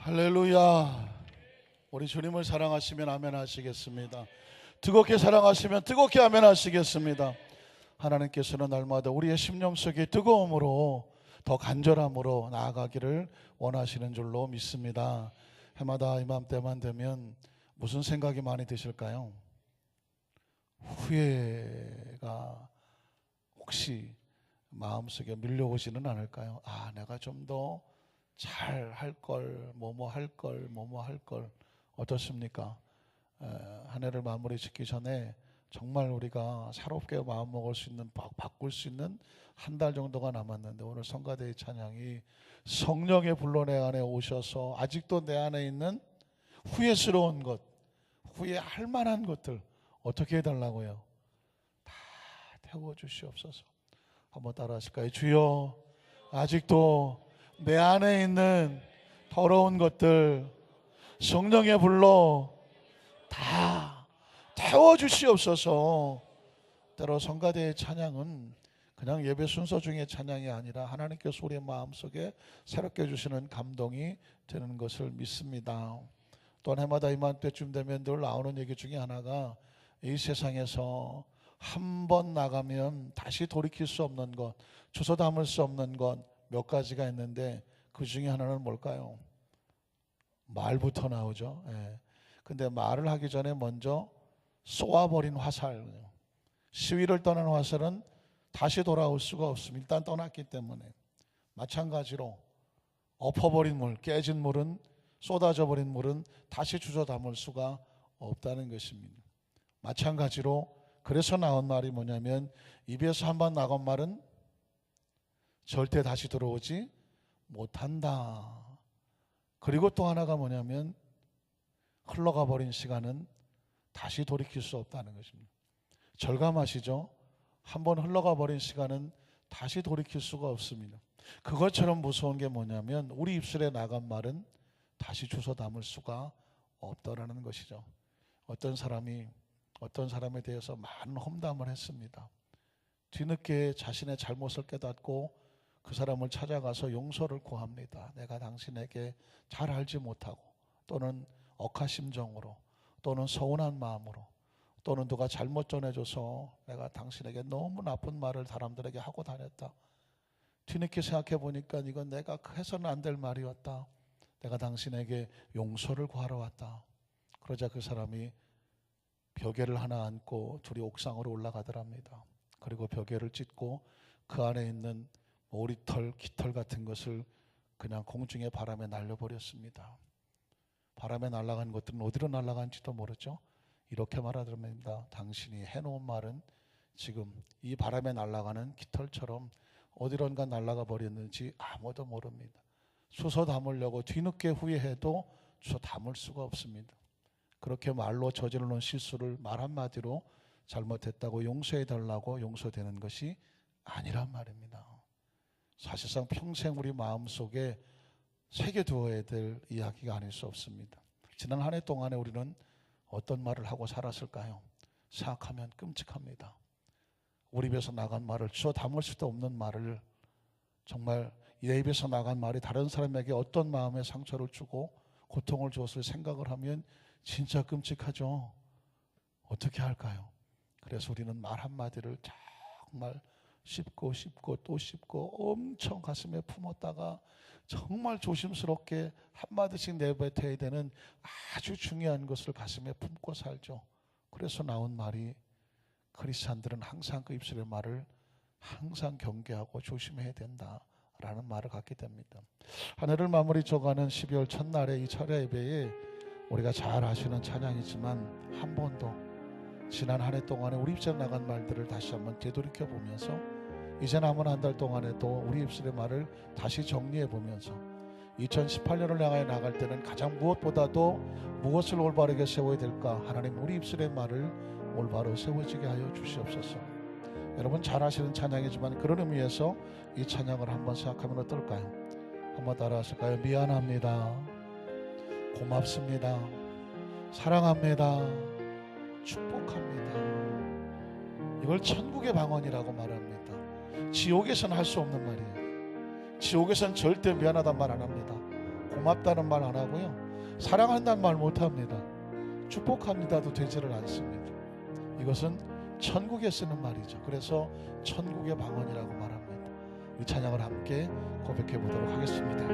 할렐루야. 우리 주님을 사랑하시면 아멘 하시겠습니다. 뜨겁게 사랑하시면 뜨겁게 아멘 하시겠습니다. 하나님께서는 날마다 우리의 심령 속에 뜨거움으로 더 간절함으로 나아가기를 원하시는 줄로 믿습니다. 해마다 이맘때만 되면 무슨 생각이 많이 드실까요? 후회가 혹시 마음속에 밀려오지는 않을까요? 내가 좀 더 잘 할 걸, 뭐뭐 할 걸, 뭐뭐 할 걸. 어떻습니까? 한 해를 마무리 짓기 전에 정말 우리가 새롭게 마음 먹을 수 있는, 바꿀 수 있는 한 달 정도가 남았는데, 오늘 성가대의 찬양이 성령의 불로 내 안에 오셔서 아직도 내 안에 있는 후회스러운 것, 후회할 만한 것들 어떻게 해달라고요? 다 태워주시옵소서. 한번 따라 하실까요? 주여, 아직도 내 안에 있는 더러운 것들 성령의 불로 다 태워주시옵소서. 때로 성가대의 찬양은 그냥 예배 순서 중에 찬양이 아니라 하나님께서 우리의 마음속에 새롭게 주시는 감동이 되는 것을 믿습니다. 또한 해마다 이맘때쯤 되면 늘 나오는 얘기 중에 하나가, 이 세상에서 한 번 나가면 다시 돌이킬 수 없는 것, 주워 담을 수 없는 것 몇 가지가 있는데, 그 중에 하나는 뭘까요? 말부터 나오죠. 근데 말을 하기 전에 먼저 쏘아버린 화살, 시위를 떠난 화살은 다시 돌아올 수가 없습니다. 일단 떠났기 때문에. 마찬가지로 엎어버린 물, 깨진 물은, 쏟아져 버린 물은 다시 주워 담을 수가 없다는 것입니다. 마찬가지로 그래서 나온 말이 뭐냐면, 입에서 한번 나간 말은 절대 다시 들어오지 못한다. 그리고 또 하나가 뭐냐면, 흘러가 버린 시간은 다시 돌이킬 수 없다는 것입니다. 절감하시죠? 한번 흘러가 버린 시간은 다시 돌이킬 수가 없습니다. 그것처럼 무서운 게 뭐냐면, 우리 입술에 나간 말은 다시 주워 담을 수가 없다라는 것이죠. 어떤 사람이 어떤 사람에 대해서 많은 험담을 했습니다. 뒤늦게 자신의 잘못을 깨닫고 그 사람을 찾아가서 용서를 구합니다. 내가 당신에게 잘 알지 못하고, 또는 억하심정으로, 또는 서운한 마음으로, 또는 누가 잘못 전해줘서 내가 당신에게 너무 나쁜 말을 사람들에게 하고 다녔다. 뒤늦게 생각해 보니까 이건 내가 해서는 안 될 말이었다. 내가 당신에게 용서를 구하러 왔다. 그러자 그 사람이 벽에를 하나 안고 둘이 옥상으로 올라가더랍니다. 그리고 벽에를 찢고 그 안에 있는 오리털, 깃털 같은 것을 그냥 공중에 바람에 날려버렸습니다. 바람에 날아간 것들은 어디로 날아간지도 모르죠. 이렇게 말하더랍니다. 당신이 해놓은 말은 지금 이 바람에 날아가는 깃털처럼 어디론가 날아가 버렸는지 아무도 모릅니다. 주워 담으려고 뒤늦게 후회해도 주워 담을 수가 없습니다. 그렇게 말로 저지르는 실수를 말 한마디로 잘못했다고 용서해달라고 용서되는 것이 아니란 말입니다. 사실상 평생 우리 마음속에 새겨두어야 될 이야기가 아닐 수 없습니다. 지난 한 해 동안에 우리는 어떤 말을 하고 살았을까요? 생각하면 끔찍합니다. 우리 입에서 나간 말을, 주워 담을 수도 없는 말을, 정말 내 입에서 나간 말이 다른 사람에게 어떤 마음의 상처를 주고 고통을 주었을 생각을 하면 진짜 끔찍하죠. 어떻게 할까요? 그래서 우리는 말 한마디를 정말 씹고 또 씹고 엄청 가슴에 품었다가 정말 조심스럽게 한마디씩 내뱉어야 되는 아주 중요한 것을 가슴에 품고 살죠. 그래서 나온 말이, 크리스찬들은 항상 그 입술의 말을 항상 경계하고 조심해야 된다라는 말을 갖게 됩니다. 한 해를 마무리 져가는 12월 첫날에 이 철야 예배에 우리가 잘 아시는 찬양이지만, 한 번 더 지난 한 해 동안에 우리 입술에 나간 말들을 다시 한번 되돌이켜 보면서, 이제 남은 한 달 동안에도 우리 입술의 말을 다시 정리해 보면서 2018년을 향해 나갈 때는 가장 무엇보다도 무엇을 올바르게 세워야 될까? 하나님, 우리 입술의 말을 올바로 세워지게 하여 주시옵소서. 여러분 잘 아시는 찬양이지만 그런 의미에서 이 찬양을 한번 생각하면 어떨까요? 한번 따라 하실까요? 미안합니다, 고맙습니다, 사랑합니다, 축복합니다. 이걸 천국의 방언이라고 말합니다. 지옥에서는 할 수 없는 말이에요. 지옥에서는 절대 미안하단 말 안 합니다. 고맙다는 말 안 하고요, 사랑한다는 말 못합니다. 축복합니다도 되지를 않습니다. 이것은 천국에 쓰는 말이죠. 그래서 천국의 방언이라고 말합니다. 이 찬양을 함께 고백해 보도록 하겠습니다.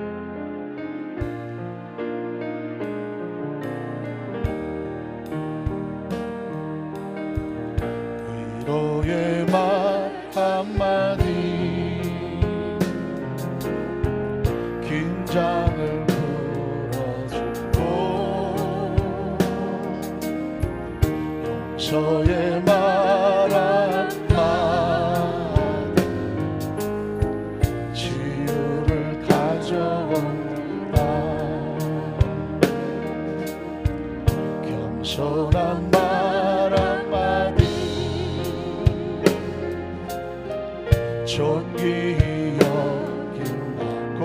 위로의 말 한마디, 긴장을 풀어주고 용서의 말 한마디, 치유를 가져온다. 겸손한 말 한마디, 존귀히 여김받고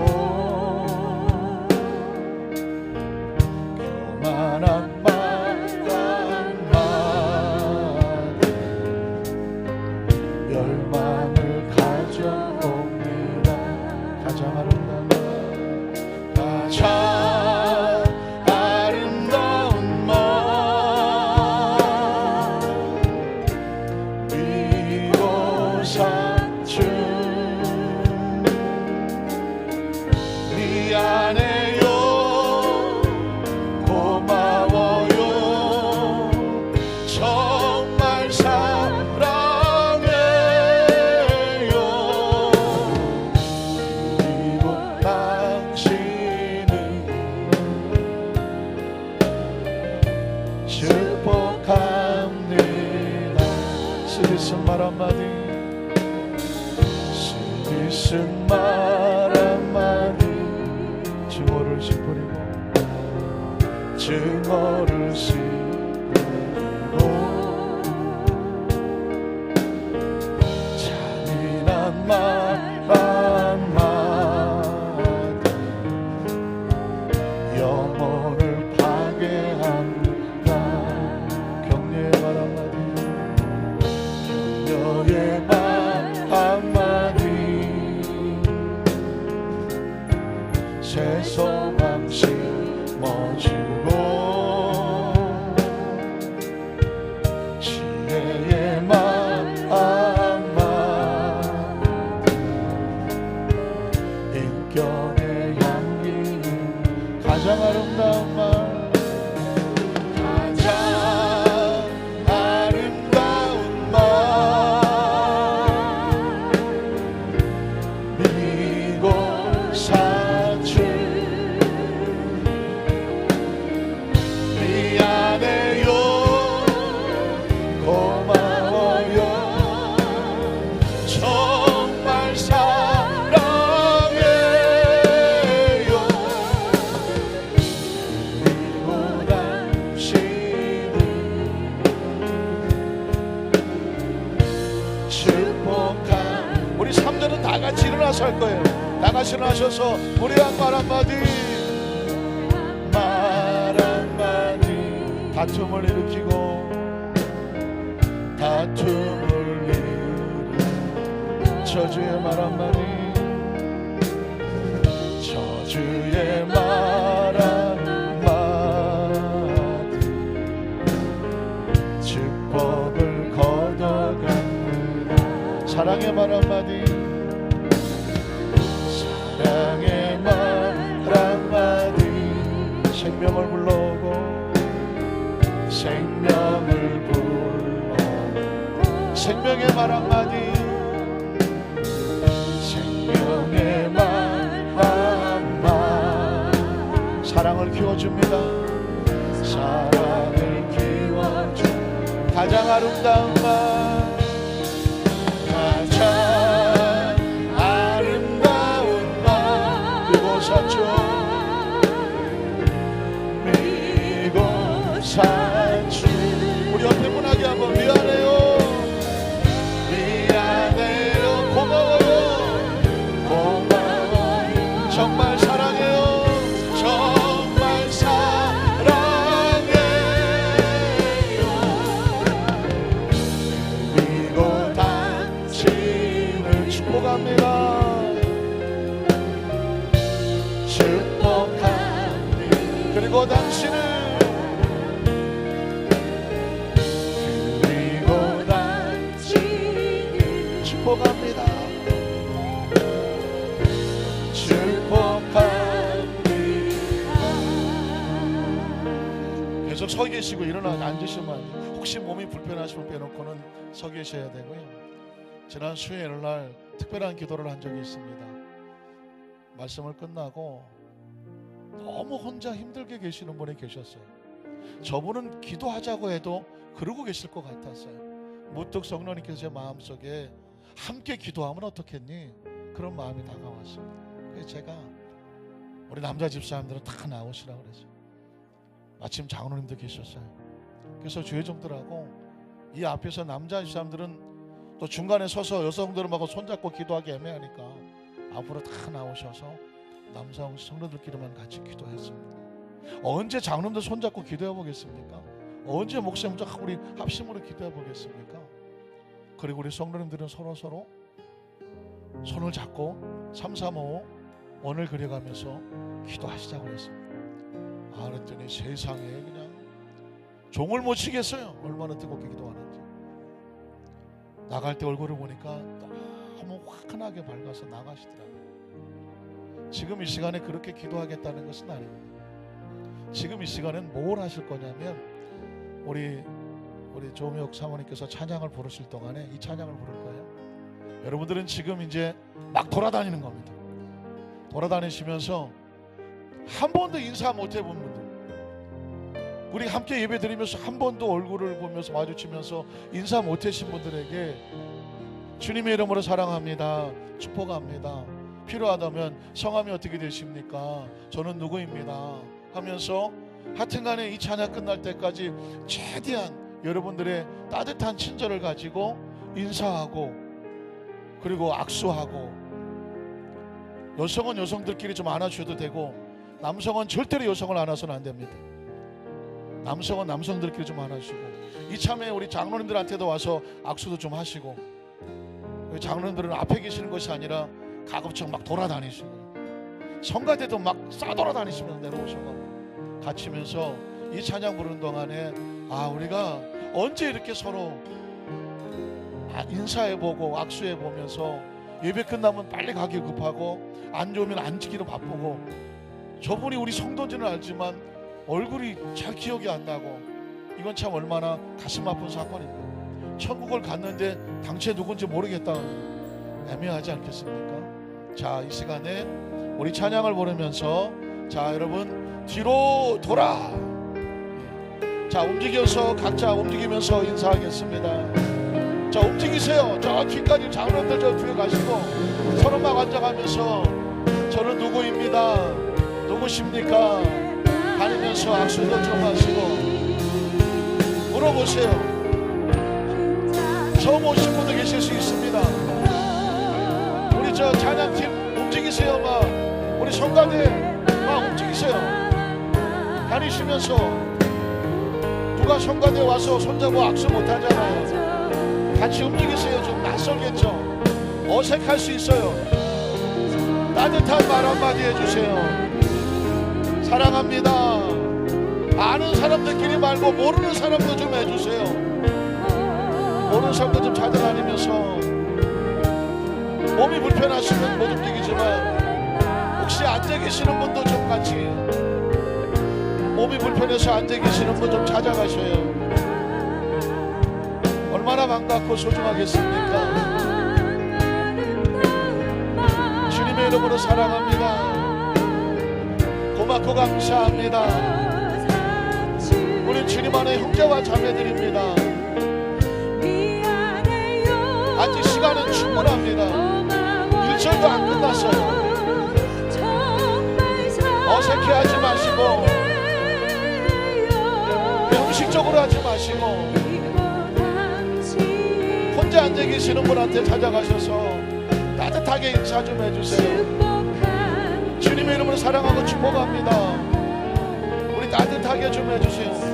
교만한 말 한마디, 멸망을 가져옵니다. 가장 아름다운 말 미고 산주 미안해요, 고마워요, 정말 사랑해요. 그리고 당신은 축복합니다. 쓰디쓴 말 한마디, 쓰디쓴 말 한마디, 증오를 씹으리고 증오를 씹으리고 잔인한 말 한마디, 영혼을 파괴합니다. 격려의 말 한마디, 격려의 말 한마디, 새소망 심어주고 지혜의 말 한마디, 인격의 향기, 가장 아름다운 말, 가장 아름다운 말, 미고 산주 미안해요, 고마워요, 정말 사랑해요. 그리고 당신은 축복한, 우리 3절은 다 같이 일어나서 할 거예요. 다 같이 일어나셔서 우리 한 말 한마디, 말 한마디, 다툼을 일으키고 다툼을 일으키고 저주의 말 한마디, 저주의 말 한마디, 축복을 걷어갑니다. 사랑의 말 한마디, 사랑의 말 한마디, 생명을 불러오고 생명을 불러, 생명의 말 한마디, 생명의 말 한마디, 사랑을 키워줍니다. 사랑을 키워줍니다. 가장 아름다운 말, 가장 아름다운 말, 미고 산주 미고 산주. 우리 옆에 문하게 한번, 미안해요, 미안해요, 고마워요, 고마워요, 정말 사랑해요, 정말 사랑해요. 그리고 당신을 축복합니다. 계속 서 계시고 일어나 앉으시면 안 돼요. 혹시 몸이 불편하시면 빼놓고는 서 계셔야 되고요. 지난 수요일 날 특별한 기도를 한 적이 있습니다. 말씀을 끝나고 너무 혼자 힘들게 계시는 분이 계셨어요. 저분은 기도하자고 해도 그러고 계실 것 같았어요. 무뚝 성령님께서 제 마음속에 함께 기도하면 어떻겠니? 그런 마음이 다가왔습니다. 그래서 제가 우리 남자 집사님들은 다 나오시라고 그랬어요. 마침 장로님도 계셨어요. 그래서 주회종들하고 이 앞에서 남자 집사님들은 또 중간에 서서 여성들하고 손잡고 기도하기 애매하니까 앞으로 다 나오셔서 남자 성도들끼리만 같이 기도했습니다. 언제 장로님들 손잡고 기도해 보겠습니까? 언제 목사님들 우리 합심으로 기도해 보겠습니까? 그리고 우리 성도님들은 서로 손을 잡고 335 원을 그려가면서 기도하시자고 했습니다. 그랬더니 세상에 그냥 종을 못 치겠어요. 얼마나 뜨겁게 기도하는지. 나갈 때 얼굴을 보니까 너무 화끈하게 밝아서 나가시더라고요. 지금 이 시간에 그렇게 기도하겠다는 것은 아닙니다. 지금 이 시간엔 뭘 하실 거냐면 우리 조미옥 사모님께서 찬양을 부르실 동안에 이 찬양을 부를 거예요. 여러분들은 지금 이제 막 돌아다니는 겁니다. 돌아다니시면서 한 번도 인사 못 해본 분들, 우리 함께 예배 드리면서 한 번도 얼굴을 보면서 마주치면서 인사 못 하신 분들에게 주님의 이름으로 사랑합니다, 축복합니다, 필요하다면 성함이 어떻게 되십니까, 저는 누구입니다 하면서 하여튼간에 이 찬양 끝날 때까지 최대한 여러분들의 따뜻한 친절을 가지고 인사하고 그리고 악수하고, 여성은 여성들끼리 좀 안아주셔도 되고 남성은 절대로 여성을 안아서는 안 됩니다. 남성은 남성들끼리 좀 안아주시고, 이참에 우리 장로님들한테도 와서 악수도 좀 하시고, 장로님들은 앞에 계시는 것이 아니라 가급적 막 돌아다니시고 성가대도 막 싸돌아다니시면서 내려오셔가지고 갇히면서 이 찬양 부르는 동안에 우리가 언제 이렇게 서로 인사해보고 악수해보면서 예배 끝나면 빨리 가기 급하고 안 좋으면 앉기로 바쁘고, 저분이 우리 성도인지는 알지만 얼굴이 잘 기억이 안 나고, 이건 참 얼마나 가슴 아픈 사건입니다. 천국을 갔는데 당최 누군지 모르겠다, 애매하지 않겠습니까? 자, 이 시간에 우리 찬양을 부르면서 자, 여러분 뒤로 돌아, 자, 움직여서 각자 움직이면서 인사하겠습니다. 자, 움직이세요. 저 뒤까지 장로님들 저 뒤에 가시고 서로 막 앉아가면서 저는 누구입니다, 누구십니까 다니면서 악수도 좀 하시고 물어보세요. 처음 오신 분도 계실 수 있습니다. 우리 저 찬양팀 움직이세요. 막 우리 성가대 막 움직이세요. 다니시면서 누가 성가대 와서 손잡고 악수 못하잖아요. 같이 움직이세요. 좀 낯설겠죠? 어색할 수 있어요. 따뜻한 말 한마디 해주세요. 사랑합니다. 아는 사람들끼리 말고 모르는 사람도 좀 해주세요. 모르는 사람도 좀 찾아다니면서, 몸이 불편하시면 못 움직이지만 혹시 앉아 계시는 분도 좀 같이, 몸이 불편해서 앉아 계시는 분 좀 찾아가셔요. 얼마나 반갑고 소중하겠습니까? 주님의 이름으로 사랑합니다. 고맙고 감사합니다. 우리 주님 안에 형제와 자매들입니다. 아직 시간은 충분합니다. 1절도 안 끝났어요. 어색해하지 마시고 형식적으로 하지 마시고 혼자 앉아 계시는 분한테 찾아가셔서 따뜻하게 인사 좀 해주세요. 주님의 이름으로 사랑하고 축복합니다. 우리 따뜻하게 좀 해주세요.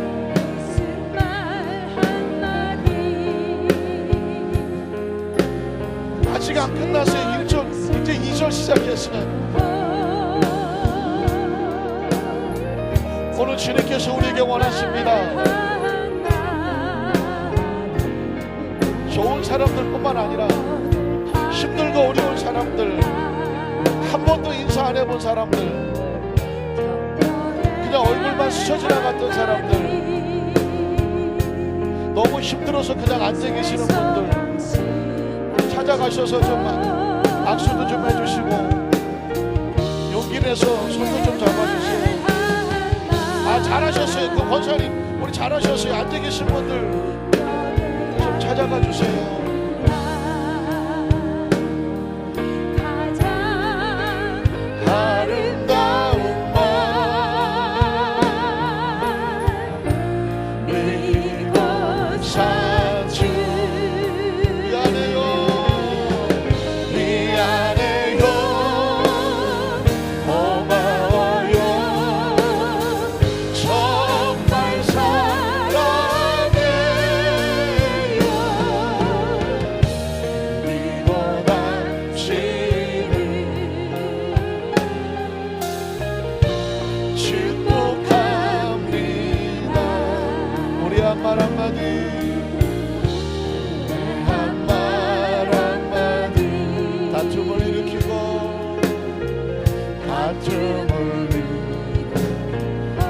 아직 안 끝났어요. 1절, 이제 2절 시작했어요. 오늘 주님께서 우리에게 원하십니다. 좋은 사람들뿐만 아니라 힘들고 어려운 사람들, 한 번도 인사 안 해본 사람들, 그냥 얼굴만 스쳐 지나갔던 사람들, 너무 힘들어서 그냥 앉아 계시는 분들 찾아가셔서 좀 악수도 좀 해주시고 용기 내서 손도 좀 잡아주세요. 아, 잘하셨어요. 그 권사님 우리 잘하셨어요. 앉아 계신 분들 좀 찾아가 주세요.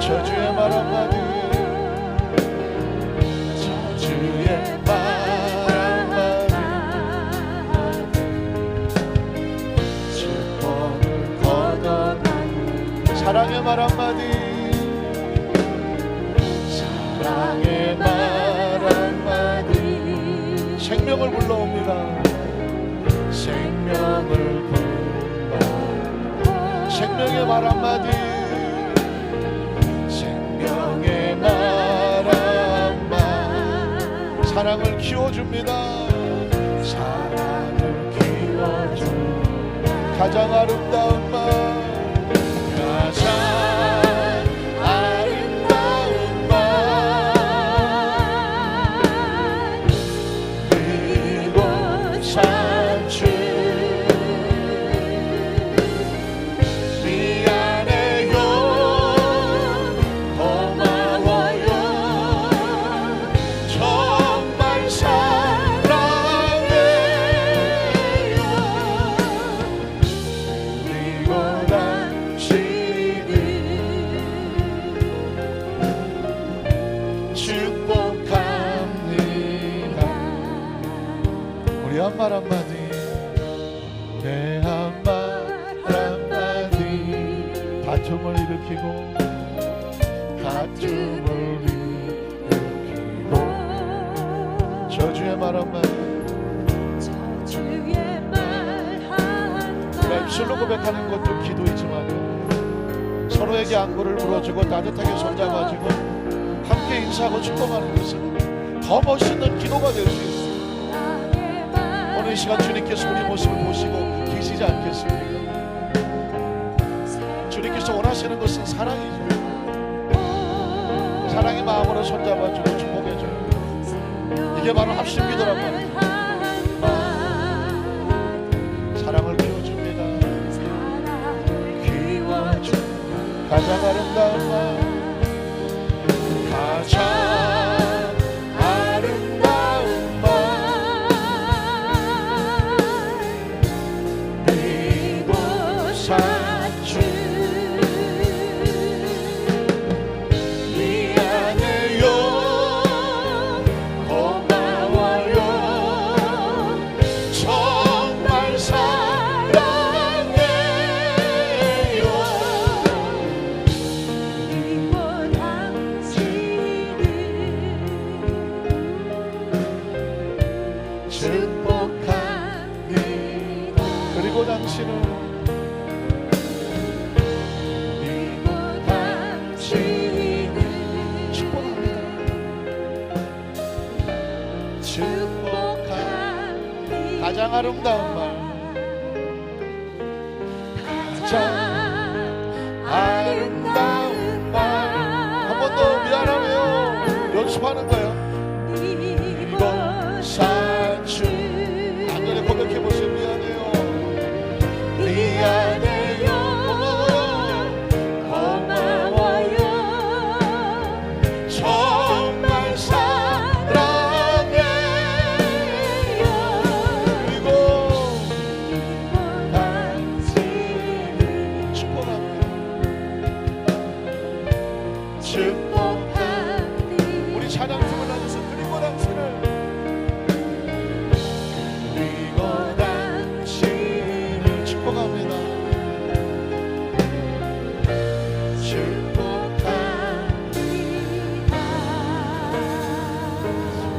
저주의 말 한마디, 저주의 말 한마디, 축복을 걷어가는 사랑의 말 한마디, 사랑의 말 한마디, 생명을 불러옵니다. 생명을 불러, 생명의 말 한마디, 사랑을 키워줍니다. 사랑을 키워줍니다. 가장 아름다운 말, 가장 아름다운 말, 그리고 산주 미안해요, 고마워요, 말 한마디, 내 한 말 한마디, 다툼을 일으키고, 다툼을 일으키고, 저주의 말 한마디, 저주의 말 한마디. 우리가 입술로 고백하는 것도 기도이지만 서로에게 안구를 물어주고 따뜻하게 손잡아주고 함께 인사하고 축복하는 것은 더 멋있는 기도가 될 수 있습니다. 오늘 이 시간 주님께서 우리 모습을 보시고 계시지 않겠습니까? 주님께서 원하시는 것은 사랑이죠. 사랑의 마음으로 손잡아주고 축복해줘요. 이게 바로 합심기도란 말이에요. 사랑을 키워줍니다. 가장 아름다운 말, 가장 그리고 당신은 축복합니다. 축복합니다. 가장 아름다운 말, 가장 아름다운 말. 한 번 더 미안하네요. 연습하는 거예요. 이번 산주 안전에 고백해보세요. 미안해요, 미안해요, 고마워요, 축복하니. 우리 찬양팀을 다녀서 그리고 당신을 축복합니다. 축복합니다.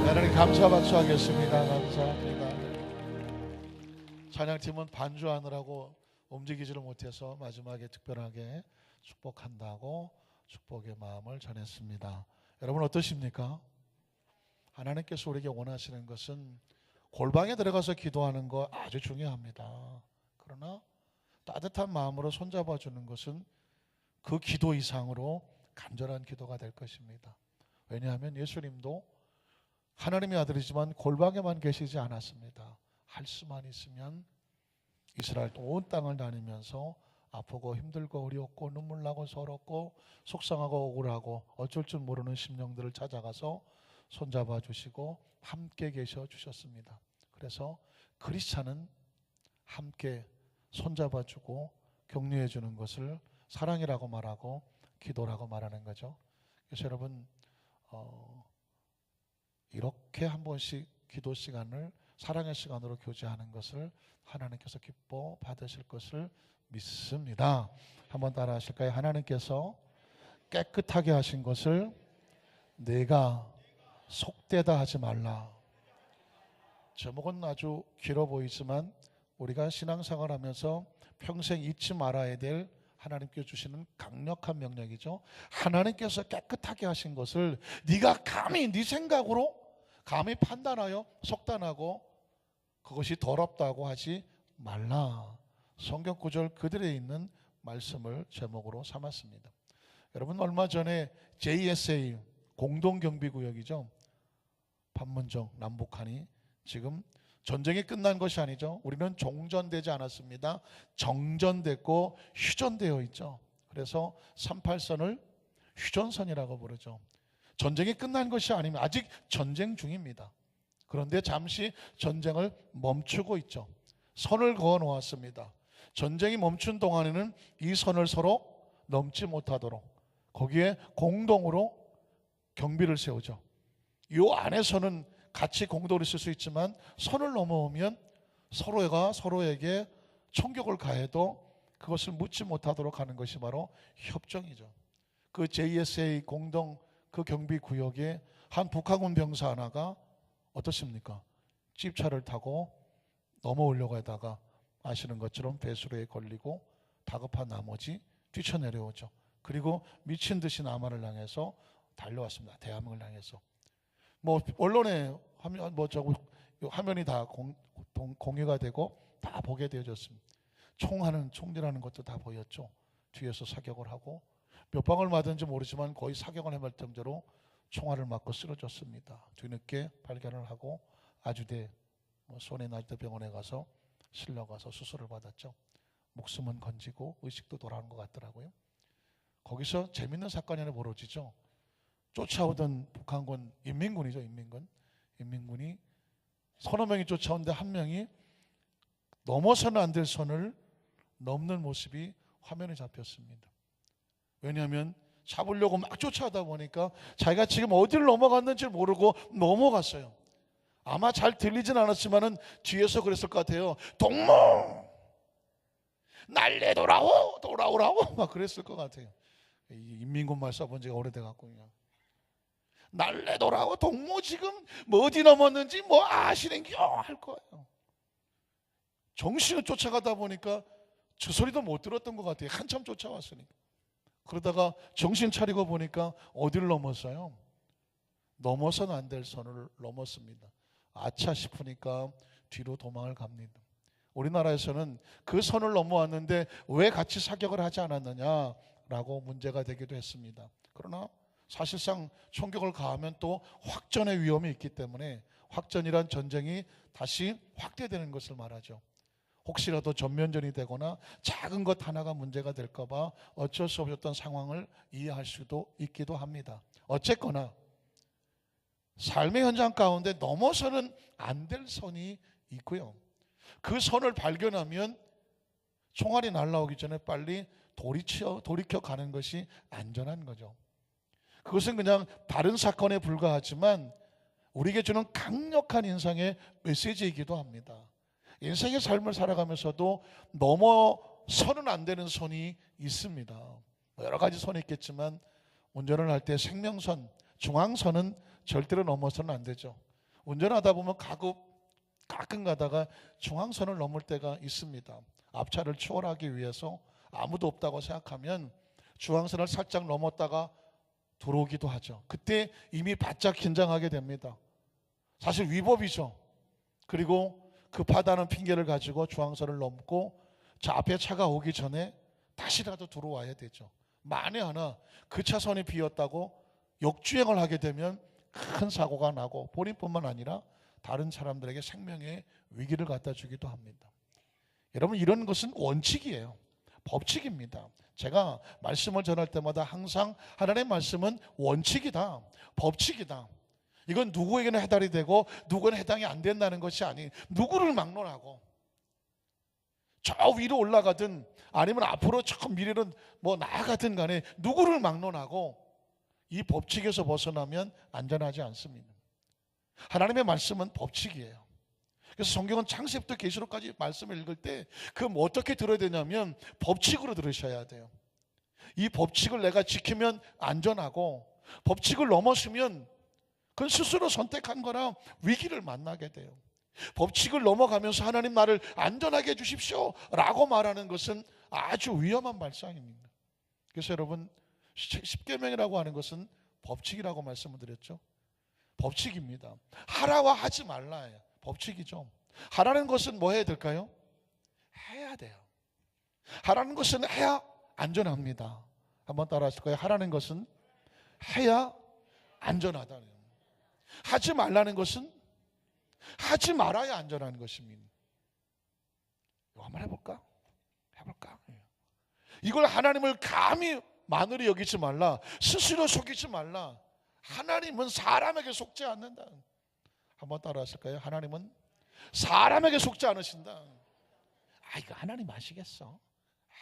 하나님 감사 박수하겠습니다. 감사합니다. 찬양팀은 반주하느라고 움직이지를 못해서 마지막에 특별하게 축복한다고 축복의 마음을 전했습니다. 여러분 어떠십니까? 하나님께서 우리에게 원하시는 것은 골방에 들어가서 기도하는 거 아주 중요합니다. 그러나 따뜻한 마음으로 손잡아 주는 것은 그 기도 이상으로 간절한 기도가 될 것입니다. 왜냐하면 예수님도 하나님의 아들이지만 골방에만 계시지 않았습니다. 할 수만 있으면 이스라엘 온 땅을 다니면서 아프고 힘들고 어렵고 눈물 나고 서럽고 속상하고 억울하고 어쩔 줄 모르는 심령들을 찾아가서 손잡아 주시고 함께 계셔 주셨습니다. 그래서 크리스찬은 함께 손잡아 주고 격려해 주는 것을 사랑이라고 말하고 기도라고 말하는 거죠. 그래서 여러분 이렇게 한 번씩 기도 시간을 사랑의 시간으로 교제하는 것을 하나님께서 기뻐 받으실 것을 믿습니다. 한번 따라 하실까요? 하나님께서 깨끗하게 하신 것을 내가 속되다 하지 말라. 제목은 아주 길어 보이지만 우리가 신앙생활 하면서 평생 잊지 말아야 될 하나님께 주시는 강력한 명령이죠. 하나님께서 깨끗하게 하신 것을 네가 감히 네 생각으로 감히 판단하여 속단하고 그것이 더럽다고 하지 말라. 성경 구절 그들에 있는 말씀을 제목으로 삼았습니다. 여러분 얼마 전에 JSA 공동경비구역이죠. 판문점 남북한이 지금 전쟁이 끝난 것이 아니죠. 우리는 종전되지 않았습니다. 정전됐고 휴전되어 있죠. 그래서 38선을 휴전선이라고 부르죠. 전쟁이 끝난 것이 아니면 아직 전쟁 중입니다. 그런데 잠시 전쟁을 멈추고 있죠. 선을 그어 놓았습니다. 전쟁이 멈춘 동안에는 이 선을 서로 넘지 못하도록 거기에 공동으로 경비를 세우죠. 이 안에서는 같이 공동으로 있을 수 있지만 선을 넘어오면 서로가 서로에게 총격을 가해도 그것을 묻지 못하도록 하는 것이 바로 협정이죠. 그 JSA 공동 그 경비 구역에 한 북한군 병사 하나가 어떻습니까? 집차를 타고 넘어오려고 하다가 아시는 것처럼 배수로에 걸리고 다급한 나머지 뛰쳐내려오죠. 그리고 미친 듯이 남한을 향해서 달려왔습니다. 대함을 향해서. 뭐 언론에 화면이 다 공유가 되고 다 보게 되어졌습니다. 총하는 총질하는 것도 다 보였죠. 뒤에서 사격을 하고 몇 방을 맞은지 모르지만 거의 사격을 해볼 정도로 총알을 맞고 쓰러졌습니다. 뒤늦게 발견을 하고 아주대 손해 나주대 병원에 가서 실려가서 수술을 받았죠. 목숨은 건지고 의식도 돌아오는 것 같더라고요. 거기서 재밌는 사건이 하나 벌어지죠. 쫓아오던 북한군 인민군이죠. 인민군이 서너 명이 쫓아오는데 한 명이 넘어서는 안 될 선을 넘는 모습이 화면에 잡혔습니다. 왜냐하면 잡으려고 막 쫓아오다 보니까 자기가 지금 어디를 넘어갔는지 모르고 넘어갔어요. 아마 잘 들리진 않았지만은 뒤에서 그랬을 것 같아요. 동무 날래 돌아오라고 막 그랬을 것 같아요. 인민군 말 써본 지가 오래돼 갖고 그냥 날래 돌아오 동무 지금 뭐 어디 넘었는지 뭐 아시는겨 할 거예요. 정신을 쫓아가다 보니까 저 소리도 못 들었던 것 같아요. 한참 쫓아왔으니까. 그러다가 정신 차리고 보니까 어디를 넘었어요? 넘어서는 안 될 선을 넘었습니다. 아차 싶으니까 뒤로 도망을 갑니다. 우리나라에서는 그 선을 넘어왔는데 왜 같이 사격을 하지 않았느냐라고 문제가 되기도 했습니다. 그러나 사실상 총격을 가하면 또 확전의 위험이 있기 때문에 확전이란 전쟁이 다시 확대되는 것을 말하죠. 혹시라도 전면전이 되거나 작은 것 하나가 문제가 될까 봐 어쩔 수 없었던 상황을 이해할 수도 있기도 합니다. 어쨌거나 삶의 현장 가운데 넘어서는 안 될 선이 있고요. 그 선을 발견하면 총알이 날아오기 전에 빨리 돌이켜 가는 것이 안전한 거죠. 그것은 그냥 다른 사건에 불과하지만 우리에게 주는 강력한 인생의 메시지이기도 합니다. 인생의 삶을 살아가면서도 넘어서는 안 되는 선이 있습니다. 여러 가지 선이 있겠지만 운전을 할 때 생명선, 중앙선은 절대로 넘어서는 안 되죠. 운전하다 보면 가끔 가다가 중앙선을 넘을 때가 있습니다. 앞차를 추월하기 위해서 아무도 없다고 생각하면 중앙선을 살짝 넘었다가 들어오기도 하죠. 그때 이미 바짝 긴장하게 됩니다. 사실 위법이죠. 그리고 급하다는 핑계를 가지고 중앙선을 넘고 저 앞에 차가 오기 전에 다시라도 들어와야 되죠. 만에 하나 그 차선이 비었다고 역주행을 하게 되면 큰 사고가 나고 본인뿐만 아니라 다른 사람들에게 생명의 위기를 갖다 주기도 합니다. 여러분, 이런 것은 원칙이에요. 법칙입니다. 제가 말씀을 전할 때마다 항상 하나님의 말씀은 원칙이다, 법칙이다. 이건 누구에게는 해당이 되고 누구는 해당이 안 된다는 것이 아닌, 누구를 막론하고 저 위로 올라가든 아니면 앞으로 저 미래는 나아가든 간에 누구를 막론하고 이 법칙에서 벗어나면 안전하지 않습니다. 하나님의 말씀은 법칙이에요. 그래서 성경은 창세부터 계시록까지 말씀을 읽을 때 어떻게 들어야 되냐면 법칙으로 들으셔야 돼요. 이 법칙을 내가 지키면 안전하고, 법칙을 넘어서면 그건 스스로 선택한 거라 위기를 만나게 돼요. 법칙을 넘어가면서 하나님 나를 안전하게 해주십시오 라고 말하는 것은 아주 위험한 발상입니다. 그래서 여러분, 십계명이라고 하는 것은 법칙이라고 말씀을 드렸죠. 법칙입니다. 하라와 하지 말라예요. 법칙이죠. 하라는 것은 뭐 해야 될까요? 해야 돼요. 하라는 것은 해야 안전합니다. 한번 따라 하실까요? 하라는 것은 해야 안전하다. 하지 말라는 것은 하지 말아야 안전한 것입니다. 이거 한번 해볼까? 이걸 하나님을 감히 만으로 여기지 말라, 스스로 속이지 말라. 하나님은 사람에게 속지 않는다. 한번 따라 하실까요? 하나님은 사람에게 속지 않으신다. 이거 하나님 아시겠어?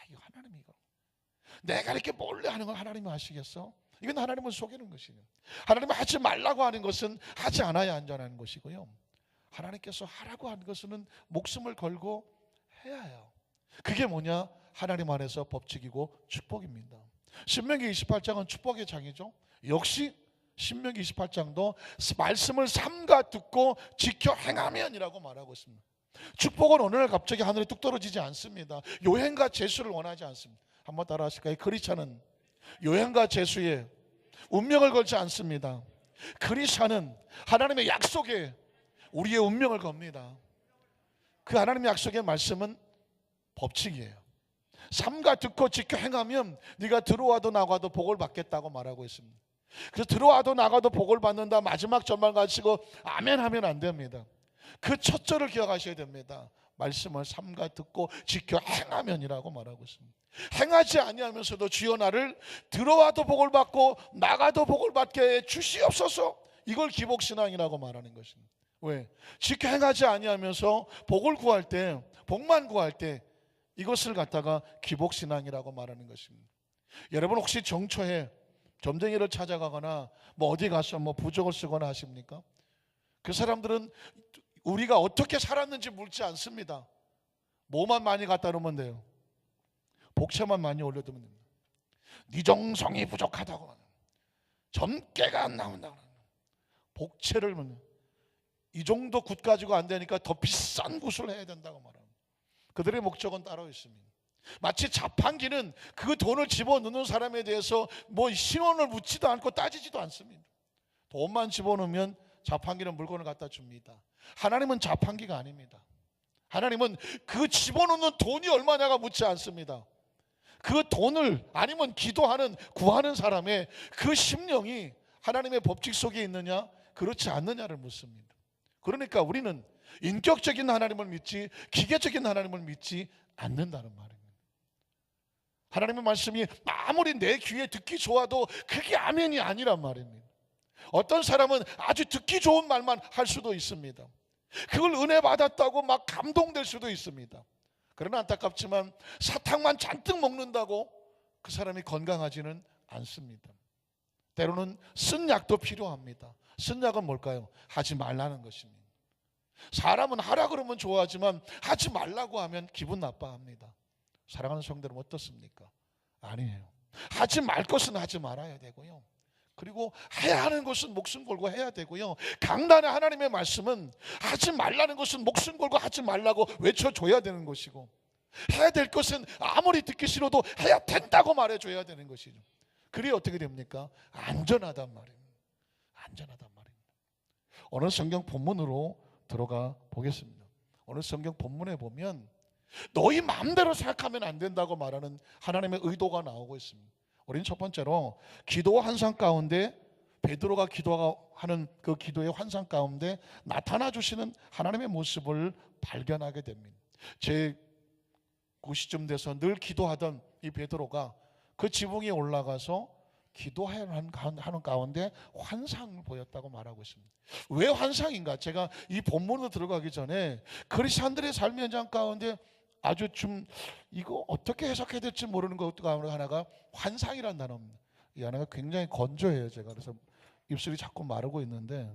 이거 하나님, 이거 내가 이렇게 몰래 하는 건 하나님 아시겠어? 이건 하나님을 속이는 것이에요. 하나님은 하지 말라고 하는 것은 하지 않아야 안전한 것이고요, 하나님께서 하라고 하는 것은 목숨을 걸고 해야 해요. 그게 뭐냐? 하나님 안에서 법칙이고 축복입니다. 신명기 28장은 축복의 장이죠. 역시 신명기 28장도 말씀을 삼가 듣고 지켜 행하면이라고 말하고 있습니다. 축복은 어느 날 갑자기 하늘에 뚝 떨어지지 않습니다. 요행과 재수를 원하지 않습니다. 한번 따라 하실까요? 크리스찬은 요행과 재수에 운명을 걸지 않습니다. 크리스찬은 하나님의 약속에 우리의 운명을 겁니다. 그 하나님의 약속의 말씀은 법칙이에요. 삼가 듣고 지켜 행하면 네가 들어와도 나가도 복을 받겠다고 말하고 있습니다. 그래서 들어와도 나가도 복을 받는다 마지막 절만 가지고 아멘 하면 안 됩니다. 그 첫 절을 기억하셔야 됩니다. 말씀을 삼가 듣고 지켜 행하면이라고 말하고 있습니다. 행하지 아니하면서도 주여 나를 들어와도 복을 받고 나가도 복을 받게 해 주시옵소서, 이걸 기복신앙이라고 말하는 것입니다. 왜? 지켜 행하지 아니하면서 복을 구할 때, 복만 구할 때 이것을 갖다가 기복신앙이라고 말하는 것입니다. 여러분, 혹시 정초에 점쟁이를 찾아가거나 어디 가서 부적을 쓰거나 하십니까? 그 사람들은 우리가 어떻게 살았는지 묻지 않습니다. 뭐만 많이 갖다 놓으면 돼요? 복채만 많이 올려두면 됩니다. 네 정성이 부족하다고, 점괘가 안 나온다고, 복채를 이 정도 굿 가지고 안 되니까 더 비싼 굿을 해야 된다고 말합니다. 그들의 목적은 따로 있습니다. 마치 자판기는 그 돈을 집어넣는 사람에 대해서 신원을 묻지도 않고 따지지도 않습니다. 돈만 집어넣으면 자판기는 물건을 갖다 줍니다. 하나님은 자판기가 아닙니다. 하나님은 그 집어넣는 돈이 얼마냐가 묻지 않습니다. 그 돈을, 아니면 기도하는, 구하는 사람의 그 심령이 하나님의 법칙 속에 있느냐 그렇지 않느냐를 묻습니다. 그러니까 우리는 인격적인 하나님을 믿지 기계적인 하나님을 믿지 않는다는 말입니다. 하나님의 말씀이 아무리 내 귀에 듣기 좋아도 그게 아멘이 아니란 말입니다. 어떤 사람은 아주 듣기 좋은 말만 할 수도 있습니다. 그걸 은혜 받았다고 막 감동될 수도 있습니다. 그러나 안타깝지만 사탕만 잔뜩 먹는다고 그 사람이 건강하지는 않습니다. 때로는 쓴 약도 필요합니다. 쓴 약은 뭘까요? 하지 말라는 것입니다. 사람은 하라 그러면 좋아하지만 하지 말라고 하면 기분 나빠합니다. 사랑하는 성도는 어떻습니까? 아니에요. 하지 말 것은 하지 말아야 되고요. 그리고 해야 하는 것은 목숨 걸고 해야 되고요. 강단의 하나님의 말씀은 하지 말라는 것은 목숨 걸고 하지 말라고 외쳐줘야 되는 것이고, 해야 될 것은 아무리 듣기 싫어도 해야 된다고 말해줘야 되는 것이죠. 그래야 어떻게 됩니까? 안전하단 말입니다. 안전하단 말입니다. 오늘 성경 본문으로 들어가 보겠습니다. 오늘 성경 본문에 보면 너희 마음대로 생각하면 안 된다고 말하는 하나님의 의도가 나오고 있습니다. 우리는 첫 번째로 기도 환상 가운데, 베드로가 기도하는 그 기도의 환상 가운데 나타나 주시는 하나님의 모습을 발견하게 됩니다. 제 90쯤 돼서 늘 기도하던 이 베드로가 그 지붕 위에 올라가서 기도하는 가운데 환상을 보였다고 말하고 있습니다. 왜 환상인가? 제가 이 본문으로 들어가기 전에 그리스도인들의 삶의 현장 가운데 아주 좀 이거 어떻게 해석해야 될지 모르는 것 가운데 하나가 환상이라는 단어입니다. 이 하나가 굉장히 건조해요. 제가 그래서 입술이 자꾸 마르고 있는데,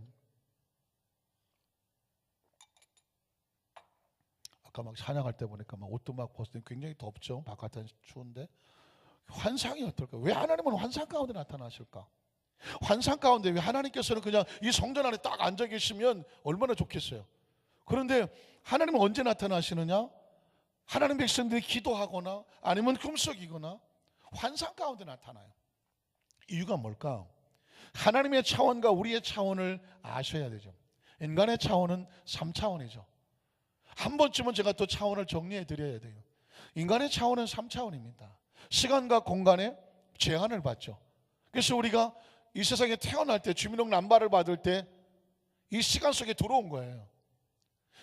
아까 막 찬양할 때 보니까 막 옷도 막 벗을 때 굉장히 덥죠. 바깥은 추운데. 환상이 어떨까? 왜 하나님은 환상 가운데 나타나실까? 환상 가운데 왜 하나님께서는 그냥 이 성전 안에 딱 앉아 계시면 얼마나 좋겠어요. 그런데 하나님은 언제 나타나시느냐? 하나님 백성들이 기도하거나 아니면 꿈속이거나 환상 가운데 나타나요. 이유가 뭘까? 하나님의 차원과 우리의 차원을 아셔야 되죠. 인간의 차원은 3차원이죠. 한 번쯤은 제가 또 차원을 정리해 드려야 돼요. 인간의 차원은 3차원입니다. 시간과 공간에 제한을 받죠. 그래서 우리가 이 세상에 태어날 때 주민등록 남발을 받을 때 이 시간 속에 들어온 거예요.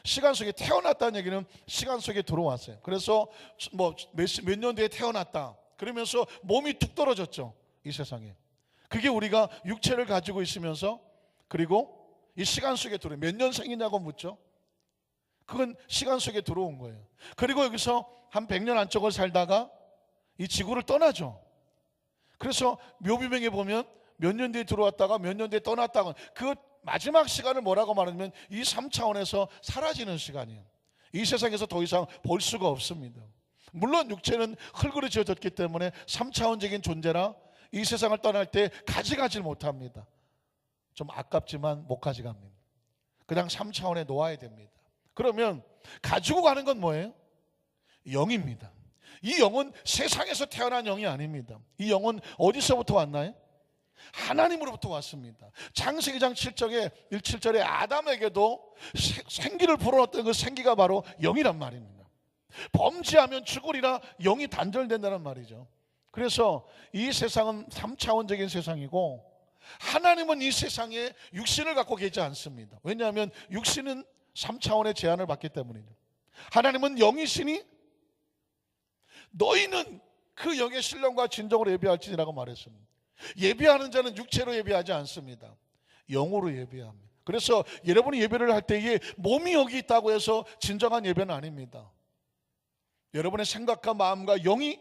시간 속에 태어났다는 얘기는 시간 속에 들어왔어요. 그래서 뭐 몇 년 뒤에 태어났다 그러면서 몸이 뚝 떨어졌죠. 이 세상에. 그게 우리가 육체를 가지고 있으면서, 그리고 이 시간 속에 들어요. 몇 년생이냐고 묻죠. 그건 시간 속에 들어온 거예요. 그리고 여기서 한 100년 안쪽을 살다가 이 지구를 떠나죠. 그래서 묘비명에 보면 몇 년 뒤에 들어왔다가 몇 년 뒤에 떠났다가, 그 마지막 시간을 뭐라고 말하냐면 이 3차원에서 사라지는 시간이에요. 이 세상에서 더 이상 볼 수가 없습니다. 물론 육체는 흙으로 지어졌기 때문에 3차원적인 존재라 이 세상을 떠날 때 가져가질 못합니다. 좀 아깝지만 못 가져갑니다. 그냥 3차원에 놓아야 됩니다. 그러면 가지고 가는 건 뭐예요? 영입니다. 이 영은 세상에서 태어난 영이 아닙니다. 이 영은 어디서부터 왔나요? 하나님으로부터 왔습니다. 창세기장 7절에 아담에게도 생기를 불어넣었던 그 생기가 바로 영이란 말입니다. 범죄하면 죽으리라 영이 단절된다는 말이죠. 그래서 이 세상은 3차원적인 세상이고, 하나님은 이 세상에 육신을 갖고 계시지 않습니다. 왜냐하면 육신은 3차원의 제한을 받기 때문이죠. 하나님은 영이시니 너희는 그 영의 신령과 진정으로 예배할지니라고 말했습니다. 예배하는 자는 육체로 예배하지 않습니다. 영으로 예배합니다. 그래서 여러분이 예배를 할 때에 몸이 여기 있다고 해서 진정한 예배는 아닙니다. 여러분의 생각과 마음과 영이